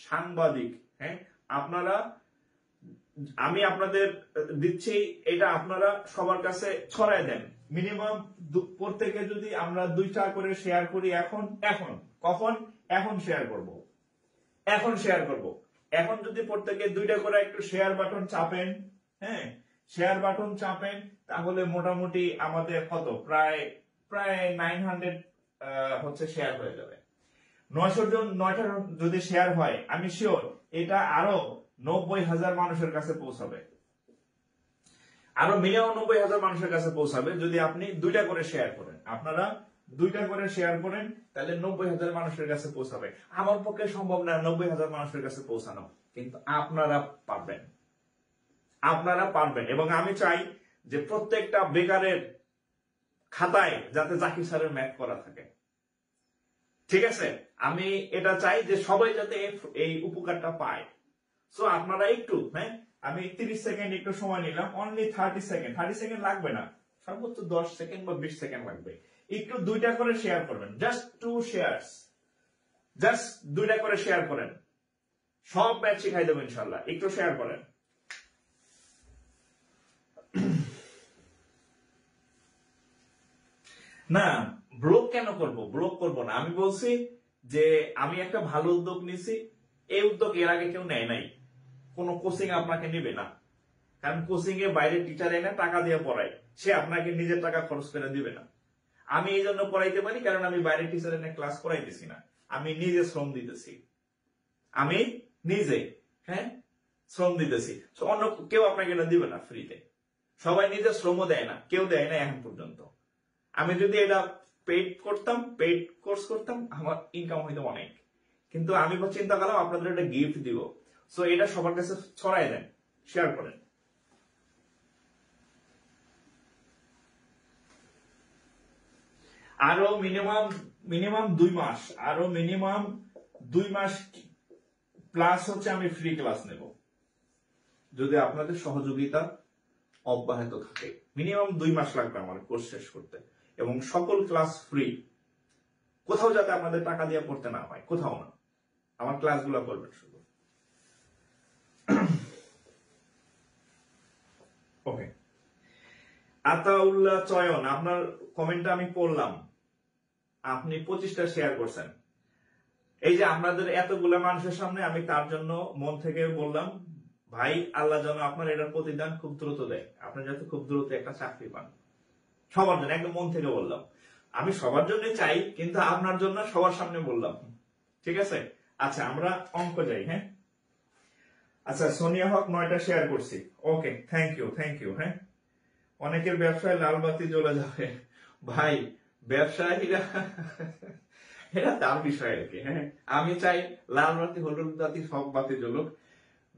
সাংবাদিক, হ্যাঁ। আপনারা, আমি আপনাদের দিচ্ছি, এটা আপনারা সবার কাছে ছড়ায় দেন। মিনিমাম প্রত্যেকে যদি আমরা 2টা করে শেয়ার করি, এখন শেয়ার করব, এখন যদি প্রত্যেকে 2টা করে একটু শেয়ার বাটন চাপেন, হ্যাঁ, শেয়ার বাটন চাপেন, তাহলে মোটামুটি আমাদের কত, প্রায় 900 হচ্ছে শেয়ার হয়ে যাবে। 9টা যদি শেয়ার হয়, আমি শিওর এটা আরো 90,000 মানুষের কাছে পৌঁছাবে, আরো মিনিমাম 90,000 মানুষের কাছে পৌঁছাবে যদি আপনি 2টা করে শেয়ার করেন। আপনারা 2টা করে শেয়ার করেন, তাহলে 90,000 মানুষের কাছে পৌঁছাবে। আমার পক্ষে সম্ভব না 90,000 মানুষের কাছে পৌঁছানো, কিন্তু আপনারা পারবেন। এবং আমি চাই যে প্রত্যেকটা বেকারের খাতায় যাতে জাকির স্যারের ম্যাথ করা থাকে, ঠিক আছে। আমি এটা চাই যে সবাই যাতে এই উপকারটা পায়। সো আপনারা একটু, হ্যাঁ, আমি 30 সেকেন্ড একটু সময় নিলাম, অনলি 30 সেকেন্ড লাগবে না, সর্বোচ্চ 10 সেকেন্ড বা 20 সেকেন্ড লাগবে। একটু 2টা করে শেয়ার করবেন, জাস্ট 2 শেয়ারস, জাস্ট 2টা করে শেয়ার করেন, সব ম্যাচ শিখাই দেবো ইনশাল্লাহ। একটু শেয়ার করেন। না, ব্লক কেন করব? ব্লক করব না। আমি বলছি যে আমি একটা ভালো উদ্যোগ নিছি, এই উদ্যোগ এর আগে কেউ নেয় নাই। কোন কোচিং আপনাকে নিবে না, কারণ কোচিং এ বাইরে টিচার এনে টাকা দিয়ে পড়ায়, সে আপনাকে নিজের টাকা খরচ করে দিবে না। আমি এই জন্য পড়াইতে পারি কারণ আমি বাইরে টিচার এনে ক্লাস করাইতেছি না, আমি নিজে শ্রম দিতেছি, আমি নিজে, হ্যাঁ, শ্রম দিতেছি। অন্য কেউ আপনাকে এটা দিবে না ফ্রিতে, সবাই নিজে শ্রমও দেয় না, কেউ দেয় না এখন পর্যন্ত। আমি যদি এটা পেইড কোর্স করতাম, আমার ইনকাম হইতো অনেক, কিন্তু আমি চিন্তা করলাম আপনাদের একটা গিফট দিব। সো এটা সবার কাছে ছড়াই দেন, শেয়ার করেন। আরো মিনিমাম 2 মাস, আরো মিনিমাম 2 মাস প্লাস হচ্ছে আমি ফ্রি ক্লাস নেব, যদি আপনাদের সহযোগিতা অব্যাহত থাকে। মিনিমাম 2 মাস লাগবে আমার কোর্স শেষ করতে, এবং সকল ক্লাস ফ্রি। কোথাও যাতে আপনাদের টাকা দিয়ে পড়তে না হয়, কোথাও না, আমার ক্লাসগুলো করবেন শুধু। ওকে, আতাউল্লাহ চয়ন, আপনার কমেন্টটা আমি পড়লাম, আপনি 25টা শেয়ার করছেন। এই যে আপনাদের এতগুলো মানুষের সামনে আমি তার জন্য মন থেকে বললাম, ভাই আল্লাহ যেন আপনার এটার প্রতিদান খুব দ্রুত দেয়, আপনি যাতে খুব দ্রুত একটা চাকরি পান। সবার জন্য, একদম মন থেকে বললাম। আমি সবার জন্য চাই, কিন্তু আপনার জন্য সবার সামনে বললাম, ঠিক আছে। আচ্ছা, আমরা অঙ্ক যাই, হ্যাঁ। আচ্ছা, সোনিয়া হক 9টা শেয়ার করছি, ওকে, থ্যাংক ইউ, হ্যাঁ। অনেকের ব্যবসায় লাল বাতি জ্বলে যাবে, ভাই ব্যবসায়ীরা এটা তার বিষয় আর কি, হ্যাঁ। আমি চাই লাল বাতি, হলুদ বাতি, সব বাতি জ্বলুক,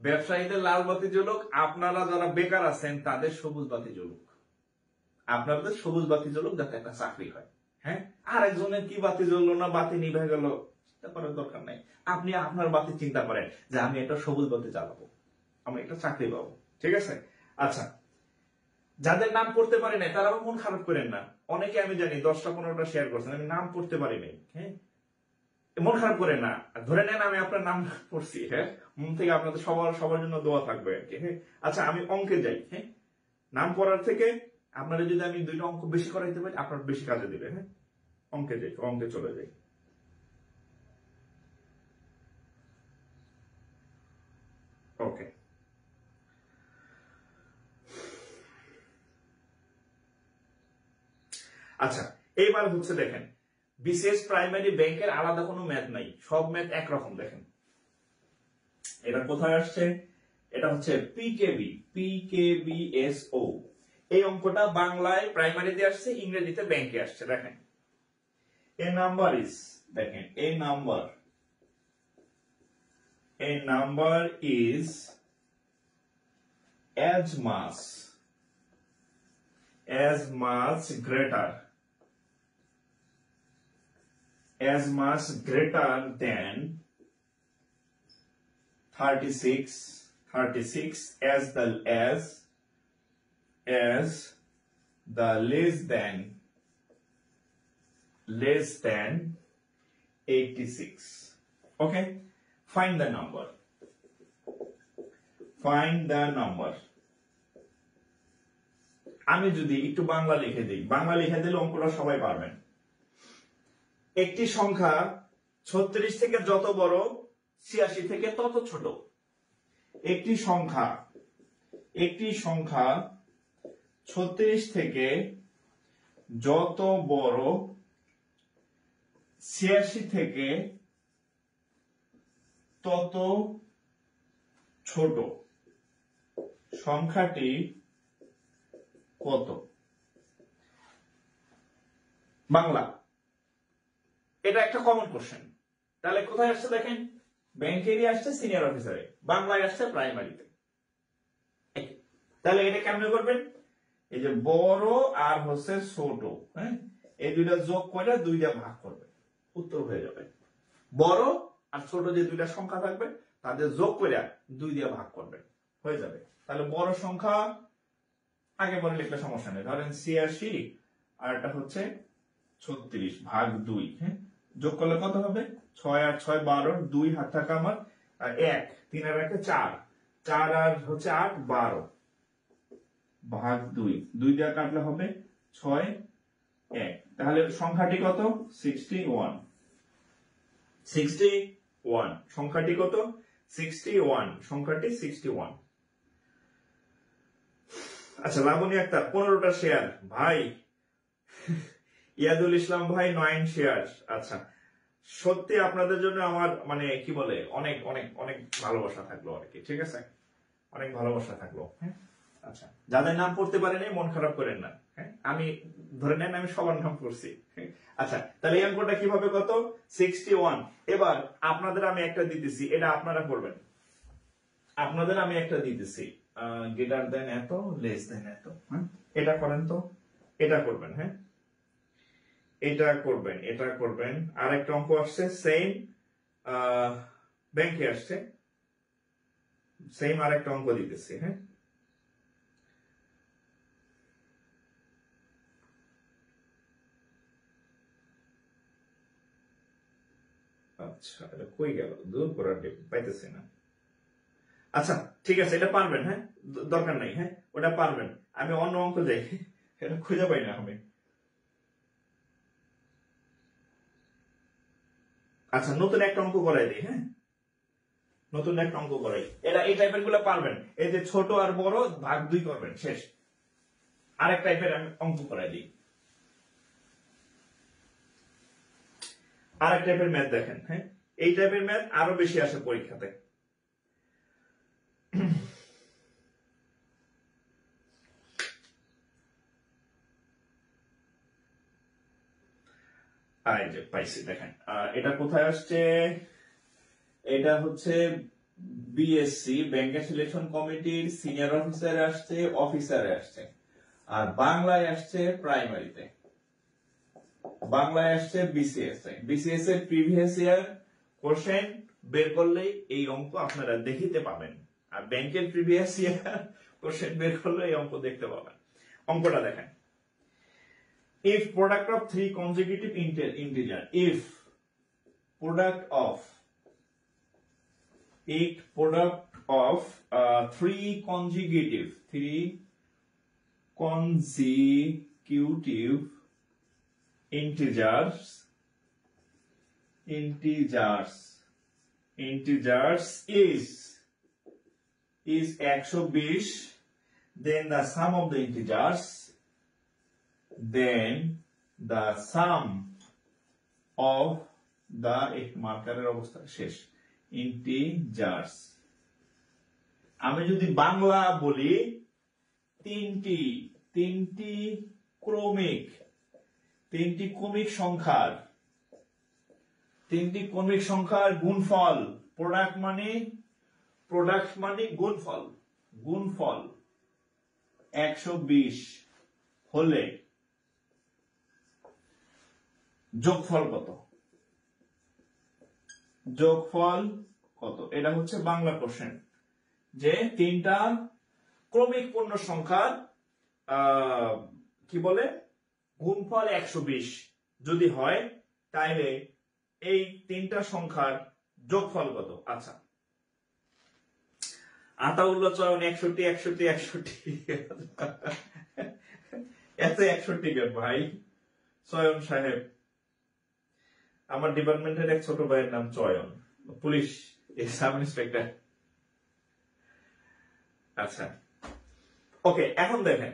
ব্যবসায়ীদের লাল বাতি জ্বলুক, আপনারা যারা বেকার আছেন তাদের সবুজ বাতি জ্বলুক, আপনাদের সবুজ বাতি জ্বলুক, যাতে একটা চাকরি হয়, হ্যাঁ। আর একজনের কি বাতি জ্বললো না, বাতি নিভে গেল, চিন্তা করার দরকার নাই। আপনি আপনার বাতি চিন্তা করেন যে আমি একটা সবুজ বাতি জ্বালাবো, আমি একটা চাকরি পাবো, ঠিক আছে। আচ্ছা, যাদের নাম পড়তে পারি নাই তারা মন খারাপ করেন না। অনেকে আমি জানি 10টা 15টা শেয়ার করছেন, আমি নাম পড়তে পারি নাই, হ্যাঁ, মন খারাপ করেন না। ধরে নেন আমি আপনার নাম পড়ছি, হ্যাঁ, মন থেকে আপনাদের সবার জন্য দোয়া থাকবে আর কি, হ্যাঁ। আচ্ছা, আমি অঙ্কে যাই, হ্যাঁ। নাম পড়ার থেকে আপনারা যদি আমি 2টা অঙ্ক বেশি করাইতে পারি, আপনার বেশি কাজে দিবে, হ্যাঁ। অঙ্কে যাই, অঙ্কে চলে যাই। ওকে, আচ্ছা, এইবার হচ্ছে দেখেন, বিসিএস প্রাইমারি ব্যাংকের আলাদা কোনো ম্যাথ নাই, সব ম্যাথ একরকম। দেখেন এটা কোথায় আসছে, এটা হচ্ছে PKBSO। এই অঙ্কটা বাংলায় প্রাইমারিতে আসছে, ইংরেজিতে ব্যাংকে আসছে। দেখেন a number is, দেখেন, a number is as much greater than 36 as the less than 86. Okay, find the number. আমি যদি একটু বাংলা লিখে দিই, বাংলা লিখে দিলে অঙ্কটা সবাই পারবেন। একটি সংখ্যা 36 থেকে যত বড় 86 থেকে তত ছোট। একটি সংখ্যা 36 থেকে যত বড় 86 থেকে তত ছোট, সংখ্যাটি কত? বাংলা, এটা একটা কমন কোশ্চেন। তাহলে কোথায় আসছে দেখেন, ব্যাংকেরই আসছে সিনিয়র অফিসারে, বাংলায় আসছে প্রাইমারিতে। তাহলে এটা কেমনে করবেন? এই যে বড় আর হচ্ছে ছোট, হ্যাঁ, এই দুইটা যোগ করে 2 দিয়ে ভাগ করবেন, উত্তর হয়ে যাবে। বড় আর ছোট যে দুইটা সংখ্যা থাকবে তাদের যোগ করে 2 দিয়ে ভাগ করবেন, হয়ে যাবে। তাহলে বড় সংখ্যা আগে পরে লিখলে সমস্যা নেই। ধরেন 86 আর এটা হচ্ছে 36 ভাগ 2, হ্যাঁ, যোগ করলে কত হবে? 6 আর 6 12, 2 হাত থাকা আমার, আর 1 3 আর 1 4, 4 আর হচ্ছে 8 12 ভাগ 2 দিয়ে কাটলে হবে 6 1। তাহলে সংখ্যাটি কত? 61। সংখ্যাটি কত? 61, সংখ্যাটি 61। আচ্ছা, লাবণী আক্তার 15টা শেয়ার ভাই, ইয়াদুল ইসলাম ভাই 9 শেয়ার। আচ্ছা, সত্যি আপনাদের জন্য আমার মানে কি বলে অনেক অনেক অনেক ভালোবাসা থাকলো আর কি, ঠিক আছে, অনেক ভালোবাসা থাকলো। হ্যাঁ, আচ্ছা, যাদের নাম পড়তে পারেনি মন খারাপ করেন না, হ্যাঁ, আমি ধরে নেন আমি সবার নাম পড়ছি। আচ্ছা, তাহলে এই অঙ্কটা কিভাবে কত? 61। এবার আপনাদের আমি একটা দিতেছি, এটা আপনারা করবেন। আপনাদের আমি একটা দিতেছি, গ্রেটার দেন এত, লেস দেন এত, হ্যাঁ, এটা করেন তো, এটা করবেন, হ্যাঁ, এটা করবেন। আর একটা অঙ্ক আসছে সেম, ব্যাংকে আসছে সেম, আর একটা অঙ্ক দিতেছি, হ্যাঁ। আচ্ছা, এটা কই গেল? দূর করার পাইতেছি না। আচ্ছা, ঠিক আছে, এটা পারবেন, হ্যাঁ, দরকার নাই, হ্যাঁ, ওটা পারবেন। আমি অন্য অঙ্ক যাই, এটা খুঁজে পাই না আমি। আচ্ছা, নতুন একটা অঙ্ক করাই দিই, হ্যাঁ, নতুন একটা অঙ্ক করাই। এটা এই টাইপের গুলো পারবেন, এই যে ছোট আর বড় ভাগ 2 করবেন, শেষ। আরেক টাইপের আমি অঙ্ক করাই দিই, আরেক টাইপের ম্যাথ দেখেন, হ্যাঁ, এই টাইপের ম্যাথ আরো বেশি আসে পরীক্ষাতে। এই যে পাইছি, দেখেন, এটা কোথায় আসছে? এটা হচ্ছে বিএসসি ব্যাংকের সিলেকশন কমিটির সিনিয়র অফিসারে আসছে, অফিসারে আসছে, আর বাংলায় আসছে প্রাইমারিতে, বাংলায় আসছে বিসিএস এর প্রিভিয়াস ইয়ার কোশ্চেন বের করলেই এই অঙ্ক আপনারা দেখিতে পাবেন, আর ব্যাংকের প্রিভিয়াস ইয়ার কোশ্চেন বের করলে এই অঙ্ক দেখতে পাবেন। অঙ্কটা দেখেন, if product of 3 consecutive integer, if product of 3 consecutive integers is 120, then the sum of the integers, then the sum of the মার্কারের অবস্থা শেষ, integers। আমি যদি বাংলা বলি, তিনটি ক্রমিক সংখ্যার তিনটি কৌণিক সংখ্যার গুণফল, প্রোডাক্ট মানে গুণফল, গুণফল 120 হলে যোগফল কত? যোগফল কত? এটা হচ্ছে বাংলা কোশ্চেন, যে তিনটা ক্রমিক পূর্ণ সংখ্যার কি বলে গুণফল 120 যদি হয়, তাইলে এই তিনটা সংখ্যার যোগফল কত? আচ্ছা, আতাউল্লাহ চয়ন 61 61 61 এত 61 কেন ভাই? চয়ন সাহেব, আমার ডিপার্টমেন্টের এক ছোট ভাইয়ের নাম চয়ন, পুলিশ সাব ইন্সপেক্টর। আচ্ছা, ওকে, এখন দেখেন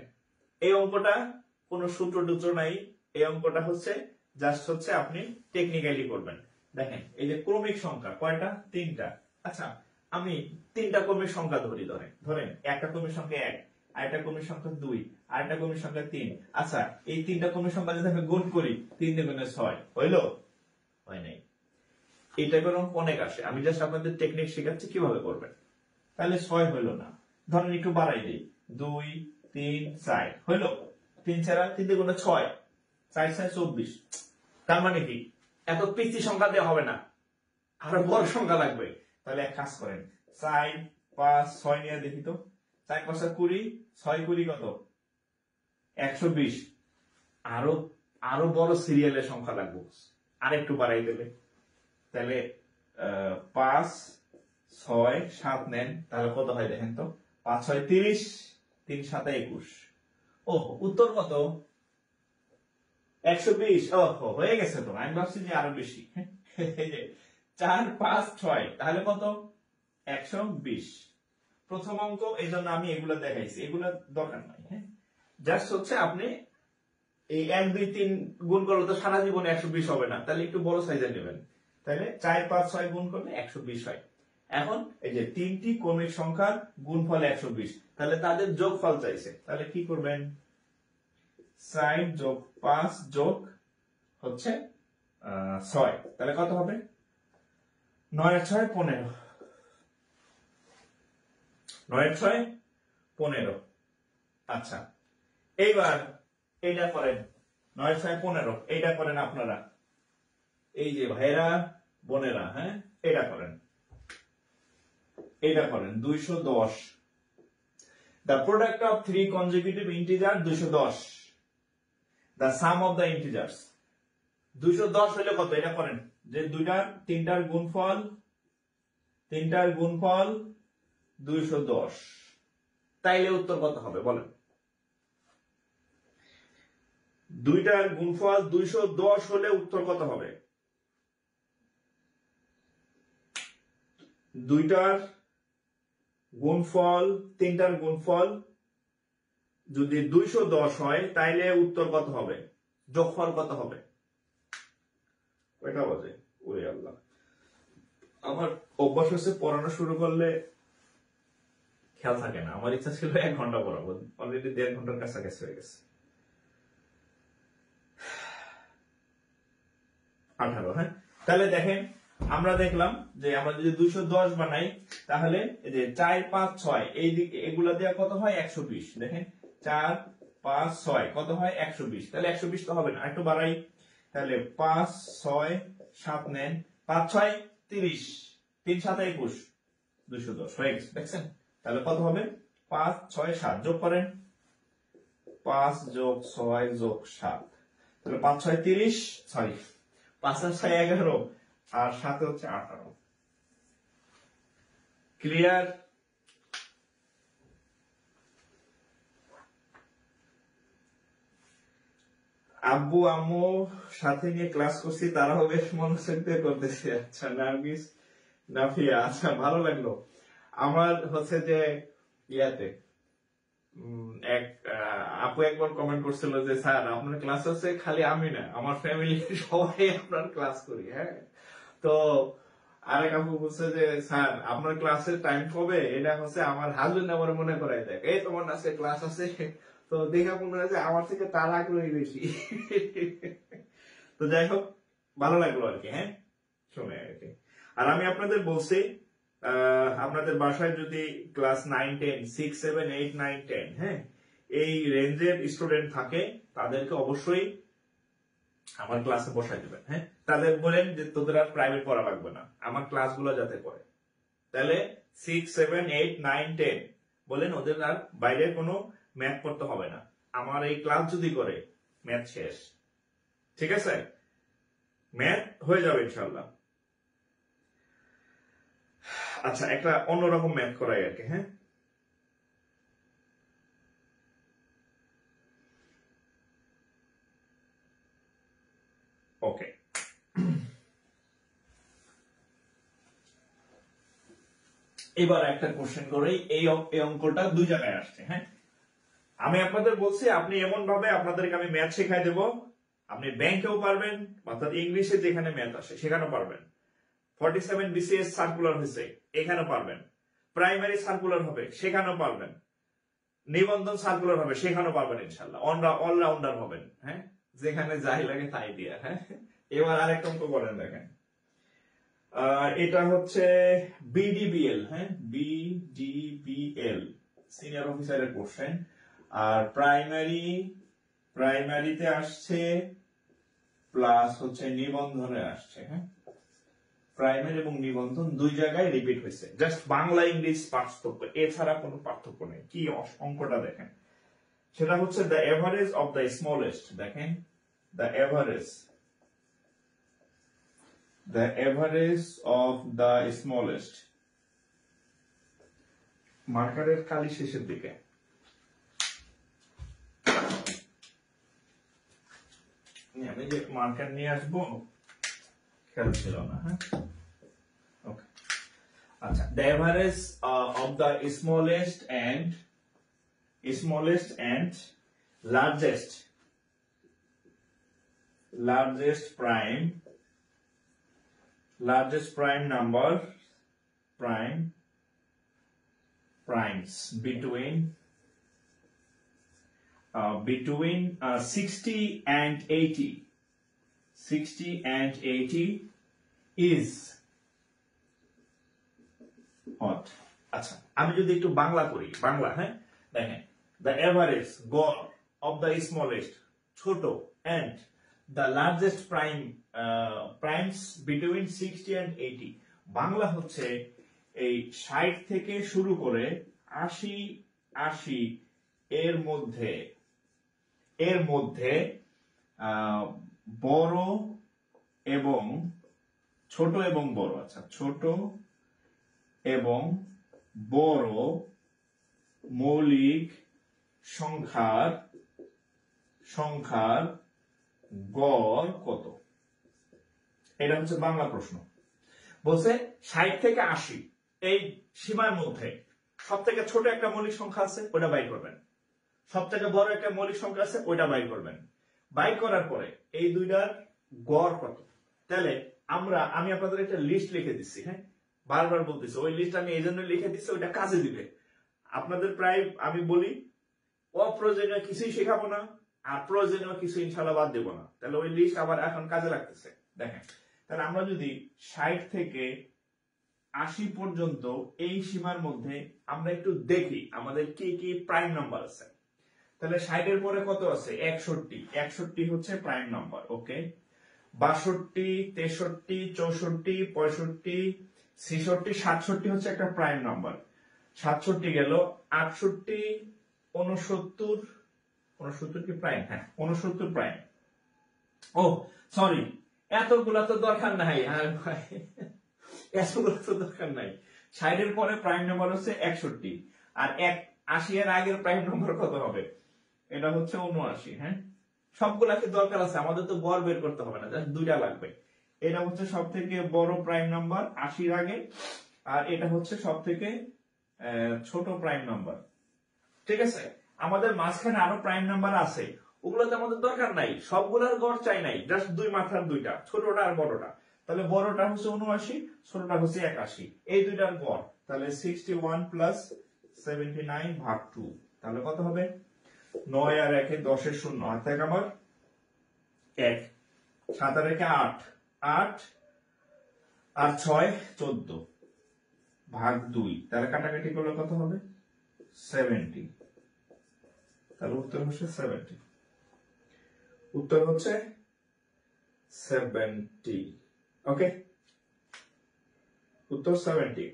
এই অঙ্কটা কোনো সূত্র টুত্র নাই, এই অঙ্কটা হচ্ছে জাস্ট হচ্ছে আপনি টেকনিক্যালি করবেন। দেখেন এই যে ক্রমিক সংখ্যা কয়টা? তিনটা। আচ্ছা, আমি তিনটা ক্রমিক সংখ্যা ধরেন একটা ক্রমিক সংখ্যা 1, আরেকটা ক্রমিক সংখ্যা 2, আরেকটা ক্রমিক সংখ্যা 3। আচ্ছা, এই তিনটা ক্রমিক সংখ্যা যদি আমি গুণ করি, 3 দুগুণে 6 হইলো? হয় নাই। এই টাইপের অঙ্ক অনেক আসে, আমি জাস্ট আপনাদের টেকনিক শেখাচ্ছি কিভাবে করবেন। তাহলে 6 হইলো না, ধরেন একটু বাড়াই দিই, 2 3 4 হইলো? 3 ছাড়া 3 দুগুণে 6, 4 4 24। তার মানে কি এত পিচ্ছি সংখ্যা দেওয়া হবে না, আরো বড় সংখ্যা লাগবে। তাহলে এক কাজ করেন, 4 5 6 নিয়ে দেখি তো, 4 5 20, 6 20 কত? 120। আরো বড় সিরিয়ালের সংখ্যা লাগবে, আরেকটু বাড়াই দেবে। তাহলে 5 6 7 নেন, তাহলে কত হয় দেখেন তো? 5 6 30, 3 7 21। ও, উত্তর কত? 120। ও হয়ে গেছে তো, আমি ভাবছি যে আরো বেশি। 4 5 6, তাহলে কত? 120। প্রথম অঙ্ক, এই জন্য আমি এগুলা দেখাইছি, এগুলা দরকার নাই। হ্যাঁ, জাস্ট হচ্ছে আপনি এই 1 2 3 গুণ করলে তো সারা জীবনে 120 হবে না, তাহলে একটু বড় সাইজের নেবেন। তাহলে 4 5 6 গুণ করলে 120 হয়। এখন এই যে তিনটি ক্রমিক সংখ্যার গুণফল 120, তাহলে তাদের যোগফল চাইছে, তাহলে কি করবেন? 4 যোগ 5 যোগ হচ্ছে 6, তাহলে কত হবে? 9 আর 6 15। 9 আর 6 15। আচ্ছা, এইবার এইটা করেন, 9 6 15, এইটা করেন আপনারা, এই যে ভাইরা বোনেরা, হ্যাঁ, এটা করেন 210। The product of 3 consecutive integers 210, the sum of the integers 210 হলে কত? এটা করেন, যে তিনটার গুণফল 210, তাইলে উত্তর কত হবে বলেন? দুইটার গুণফল 210 হলে উত্তর কত হবে? তিনটার গুণফল যদি 210 হয়, তাইলে উত্তর কত হবে? যোগফল কত হবে? কয়টা বাজে? ওরে আল্লাহ, আমার অভ্যাস হচ্ছে পড়ানো শুরু করলে খেয়াল থাকে না। আমার ইচ্ছা ছিল 1 ঘন্টা পড়াবো, অলরেডি 1.5 ঘন্টার কাছাকাছি হয়ে গেছে। 18। হ্যাঁ, তাহলে দেখেন আমরা দেখলাম যে আমরা যদি 210 বানাই, তাহলে এই যে 4 5 6 এই দিকে এগুলা দেওয়া কত হয়? 120। দেখেন 4 5 6 কত হয়? 120। তাহলে 120 তো হবে না, একটু বাড়াই, তাহলে 5 6 7 নেন, 5 6 30, 3 7 21, 210 হয়ে গেছে। দেখছেন? তাহলে কত হবে? 5 6 7 যোগ করেন, 5 যোগ 6 যোগ 7, তাহলে 5 6 30, সরি 5 আর 6 11, আর 7 হচ্ছে 18। ক্লিয়ার? আব্বু আম্মু সাথে নিয়ে ক্লাস করছি, তারাও বেশ মনোযোগ দিয়ে করতেছে। আচ্ছা, নার্গিস নাফিয়া, আচ্ছা ভালো লাগলো। আমার হচ্ছে যে ইয়াতে এক আপু একবার কমেন্ট করছিল যে স্যার আপনার ক্লাস হচ্ছে খালি আমি না, আমার ফ্যামিলি সবাই আপনার ক্লাস করি। হ্যাঁ, তো আরেক আপু বলছে যে স্যার আপনার ক্লাসের টাইম কবে? এটা হচ্ছে আমার হাজবেন্ড আমার মনে করাই দেয়, এই তোমার আজকে ক্লাস আছে। তো দেখা মনে হয় যে আমার থেকে তার আগ্রহী বেশি। তো যাই হোক, ভালো লাগলো আর কি। হ্যাঁ, শুনে আর কি। আর আমি আপনাদের বলছি আপনাদের বাসায় যদি ক্লাস 9, 10, 6, 7, 8, 9, 10 হ্যাঁ এই রেঞ্জের স্টুডেন্ট থাকে তাদেরকে অবশ্যই আমার ক্লাসে বসাই দেবেন। হ্যাঁ, তাদের বলেন যে তোদের আর প্রাইভেট পড়া লাগবে না, আমার ক্লাসগুলো যাতে করে। তাহলে 6, 7, 8, 9, 10 বলেন ওদের আর বাইরে কোনো ম্যাথ পড়তে হবে না, আমার এই ক্লাস যদি করে ম্যাথ শেষ। ঠিক আছে, ম্যাথ হয়ে যাবে ইনশাল্লাহ। আচ্ছা, একটা অন্যরকম ম্যাথ করাই আর কি। হ্যাঁ, ওকে, এবার একটা কোশ্চেন করে এই অঙ্কটা দুই জায়গায় আসছে। হ্যাঁ, আমি আপনাদের বলছি আপনি এমন ভাবে আপনাদেরকে আমি ম্যাথ শেখাই দেব, আপনি ব্যাংকেও পারবেন, অর্থাৎ ইংলিশে যেখানে ম্যাথ আসে সেখানেও পারবেন। 47 BCS সার্কুলার হয়েছে, এখানেও পারবেন। প্রাইমারি সার্কুলার হবে, সেখানেও পারবেন। নিবন্ধন সার্কুলার হবে, সেখানেও পারবেন ইনশাল্লাহ। অলরাউন্ডার হবেন। হ্যাঁ, যেখানে যাই লাগে তাই দিয়ে। হ্যাঁ, এবার আরেকটা অঙ্ক করেন, দেখেন। এটা হচ্ছে বিডিবিএল। হ্যাঁ, বিডিবিএল সিনিয়র অফিসারের কোশ্চেন। আর প্রাইমারিতে আসছে প্লাস হচ্ছে নিবন্ধনে আসছে। হ্যাঁ, প্রাইমারি এবং নিবন্ধন দুই জায়গায় রিপিট হয়েছে, জাস্ট বাংলা ইংলিশ পার্থক্য, এছাড়া কোনো পার্থক্য নেই। কি অঙ্কটা দেখেন, সেটা হচ্ছে the average of the smallest. দেখেন, the average of the smallest, মার্কারের কালি শেষের দিকে। আমি যে মার্কার নিয়ে আসবো খেয়াল ছিল না। হ্যাঁ, ওকে, আচ্ছা, the average of the smallest and largest prime number primes between 60 and 80 is what? আচ্ছা, আমি যদি একটু বাংলা করি, বাংলা। হ্যাঁ, দেখেন, the average গড় of the smallest ছোট and the largest primes between 60 and 80। Bangla হচ্ছে এই 60 থেকে শুরু করে 80 এর মধ্যে বড় এবং ছোট এবং বড়। আচ্ছা, ছোট এবং বড় মৌলিক সংখ্যার গড় কত? এটা হচ্ছে বাংলা প্রশ্ন। বলছে 60 থেকে 80 এই সীমার মধ্যে সব থেকে ছোট একটা মৌলিক সংখ্যা আছে, ওটা বাইর করবেন। সব থেকে বড় একটা মৌলিক সংখ্যা আছে, ওইটা বাইর করবেন। বাইর করার পরে এই দুইটার গড় কত? তাহলে আমি আপনাদের একটা লিস্ট লিখে দিচ্ছি। হ্যাঁ, বারবার বলতেছি, ওই লিস্ট আমি এই জন্য লিখে দিচ্ছি, ওইটা কাজে দিবে আপনাদের। প্রায় আমি বলি অপ্রয়োজনীয় কিছুই শেখাবো না, আর প্রয়োজনীয় কিছু ইনশাল্লাহ বাদ দেবো না। তাহলে ওই লিস্ট আবার এখন কাজে লাগতেছে। দেখেন, তাহলে আমরা যদি 60 থেকে 80 পর্যন্ত এই সীমার মধ্যে আমরা একটু দেখি আমাদের কি কি প্রাইম নাম্বার আছে। তাহলে 60 এর পরে কত আছে? 61 হচ্ছে প্রাইম নাম্বার। ওকে, 62, 63, 64, 65, 66, 67 হচ্ছে একটা প্রাইম নাম্বার। 67 গেল, 68, 69 কি প্রাইম? হ্যাঁ, 69 প্রাইম। ও সরি, এতগুলা তো দরকার নাই। হ্যাঁ ভাই, এতগুলো তো দরকার নাই। 60 এর পরে প্রাইম নাম্বার হচ্ছে 61, আর 80 এর আগের প্রাইম নাম্বার কত হবে? এটা হচ্ছে 79। হ্যাঁ, সবগুলাকে দরকার আছে, আমাদের তো গড় বের করতে হবে না, জাস্ট দুইটা লাগবে। এটা হচ্ছে সব থেকে বড় প্রাইম নাম্বার 80 এর আগে, আর এটা হচ্ছে সব থেকে ছোট প্রাইম নাম্বার। ঠিক আছে, আমাদের মাঝখানে আরো প্রাইম নাম্বার আছে, ওগুলোতে আমাদের দরকার নাই, সবগুলার গড় চাই নাই, জাস্ট দুই মাথার দুইটা, ছোটটা আর বড়টা। তাহলে বড়টা হচ্ছে 79, ছোটটা হচ্ছে 81, এই দুইটার গড়। তাহলে 61 প্লাস 79 ভাগ 2, তাহলে কত হবে? 9 আর 1 10 এর 0, হাত থেকে আমার 1, 7 আর 1 8, আর 6 14 ভাগ 2, তাহলে কাটাকাটি করলে কত হবে 70। তাহলে উত্তর হচ্ছে 70। উত্তর হচ্ছে 70। ওকে, উত্তর 70।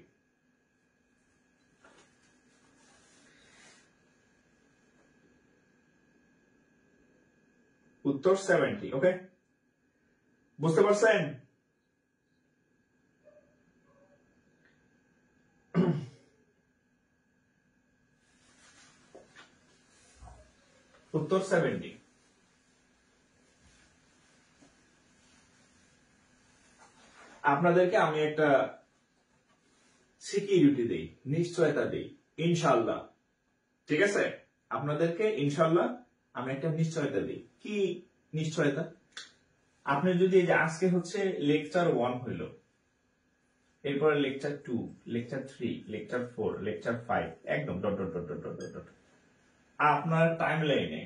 উত্তর 70। ওকে, বুঝতে পারছেন? উত্তর 70। আপনাদেরকে আমি একটা সিকিউরিটি দেই, নিশ্চয়তা দেই, ইনশাআল্লাহ। ঠিক আছে, আপনাদেরকে ইনশাআল্লাহ আমি একটা নিশ্চয়তা দিই। কি নিশ্চয়তা? আপনি যদি এই যে আজকে হচ্ছে লেকচার 1 হইল, এরপরে লেকচার 2, লেকচার 3, লেকচার 4, লেকচার 5, একদম dot dot dot dot dot dot আপনার টাইম লাইনে,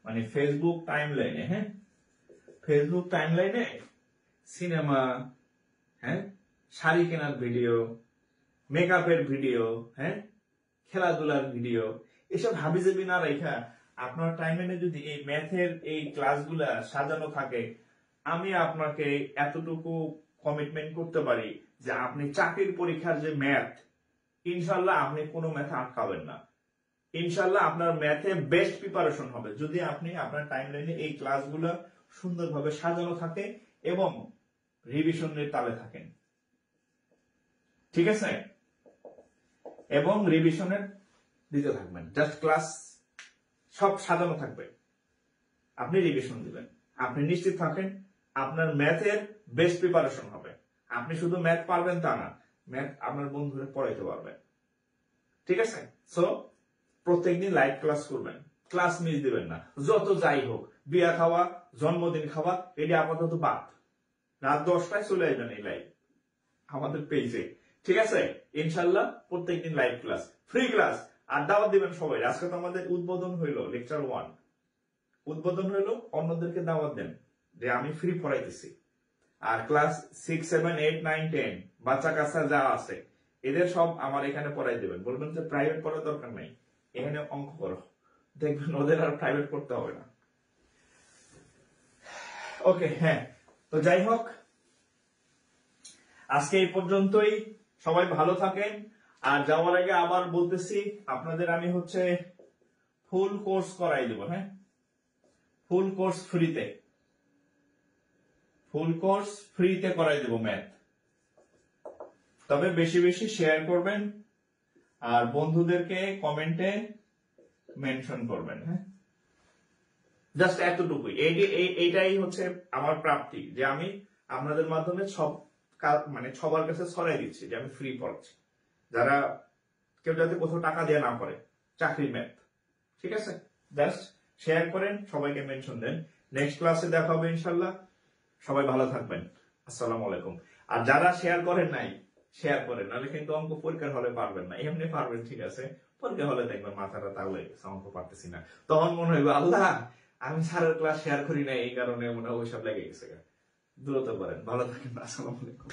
মানে ফেসবুক টাইম লাইনে, হ্যাঁ, ফেসবুক টাইম লাইনে সিনেমা, হ্যাঁ, শাড়ি কেনার ভিডিও, মেকআপের ভিডিও, হ্যাঁ, খেলাধুলার ভিডিও, এসব হাবিজাবি না রেখা আপনার টাইমলাইনে যদি এই ম্যাথের এই ক্লাসগুলা সাজানো থাকে, আমি আপনাকে এতটুকু কমিটমেন্ট করতে পারি যে আপনি চাকরির পরীক্ষার যে ম্যাথ, ইনশাল্লাহ আপনি কোনো ম্যাথে আটকাবেন না। ইনশাল্লাহ আপনার ম্যাথে বেস্ট প্রিপারেশন হবে যদি আপনি আপনার টাইমলাইনে এই ক্লাসগুলো সুন্দরভাবে সাজানো থাকে এবং রিভিশনের তালে থাকেন। ঠিক আছে, এবং রিভিশনের দিতে থাকবেন। জাস্ট ক্লাস সব সাজানো থাকবে, আপনি রিভিশন দিবেন, আপনি নিশ্চিত থাকেন আপনার ম্যাথের বেস্ট প্রিপারেশন হবে। আপনি শুধু ম্যাথ পারবেন তা না, ম্যাথ আপনার বন্ধুরা পড়াইতে পারবেন। ঠিক আছে, সো প্রত্যেকদিন লাইভ ক্লাস করবেন, ক্লাস মিস দিবেন না। যত যাই হোক, বিয়া খাওয়া, জন্মদিন খাওয়া, এটা আপাতত বাদ। রাত 10টায় চলে আসবেন এই লাইভ আমাদের পেজে। ঠিক আছে, ইনশাল্লাহ প্রত্যেকদিন লাইভ ক্লাস, ফ্রি ক্লাস, আর দাওয়াত দিবেন সবাই। আজকে তো আমাদের উদ্বোধন হইলো লেকচার 1, উদ্বোধন হইলো, অন্যদেরকে দাওয়াত দেন যে আমি ফ্রি পড়াইতেছি। আর ক্লাস 6, 7, 8, 9, 10 বাচ্চা কাচ্চা যা আছে এদের সব আমার এখানে পড়াই দেবেন। বলবেন যে প্রাইভেট পড়ার দরকার নাই, এখানে অঙ্ক করো, দেখবেন ওদের আর প্রাইভেট পড়তে হবে না। ওকে, হ্যাঁ, তো যাই হোক, আজকে এই পর্যন্তই। সবাই ভালো থাকেন। আর যাওয়ার আগে আবার বলতেছি, আপনাদের আমি হচ্ছে ফুল কোর্স করাই দেব। হ্যাঁ, ফুল কোর্স ফ্রিতে, ফুল কোর্স ফ্রিতে করাই দেব ম্যাথ। তবে বেশি বেশি শেয়ার করবেন আর বন্ধুদেরকে কমেন্টে মেনশন করবেন। হ্যাঁ, জাস্ট এতটুকুই। এইটাই হচ্ছে আমার প্রাপ্তি, যে আমি আপনাদের মাধ্যমে সব মানে সবার কাছে ছড়াই দিচ্ছি যে আমি ফ্রি পড়াচ্ছি, যারা কেউ যাতে কোথাও টাকা দিয়ে না পড়ে চাকরির ম্যাথ। ঠিক আছে, জাস্ট শেয়ার করেন, সবাইকে মেনশন দেন। নেক্সট ক্লাসে দেখা হবে ইনশাল্লাহ। সবাই ভালো থাকবেন, আসসালামু আলাইকুম। আর যারা শেয়ার করেন নাই, শেয়ার করেন, নাহলে কিন্তু অঙ্ক পরীক্ষার হলে পারবেন না। এমনি পারবেন, ঠিক আছে, পরীক্ষার হলে দেখবেন মাথাটা তাহলে অঙ্ক পারতেছি না, তখন মনে হইবে আল্লাহ আমি স্যারের ক্লাস শেয়ার করি না, এই কারণে মনে হয় ওইসব লেগে গেছে। দ্রুত করেন, ভালো থাকেন, আসসালামু আলাইকুম।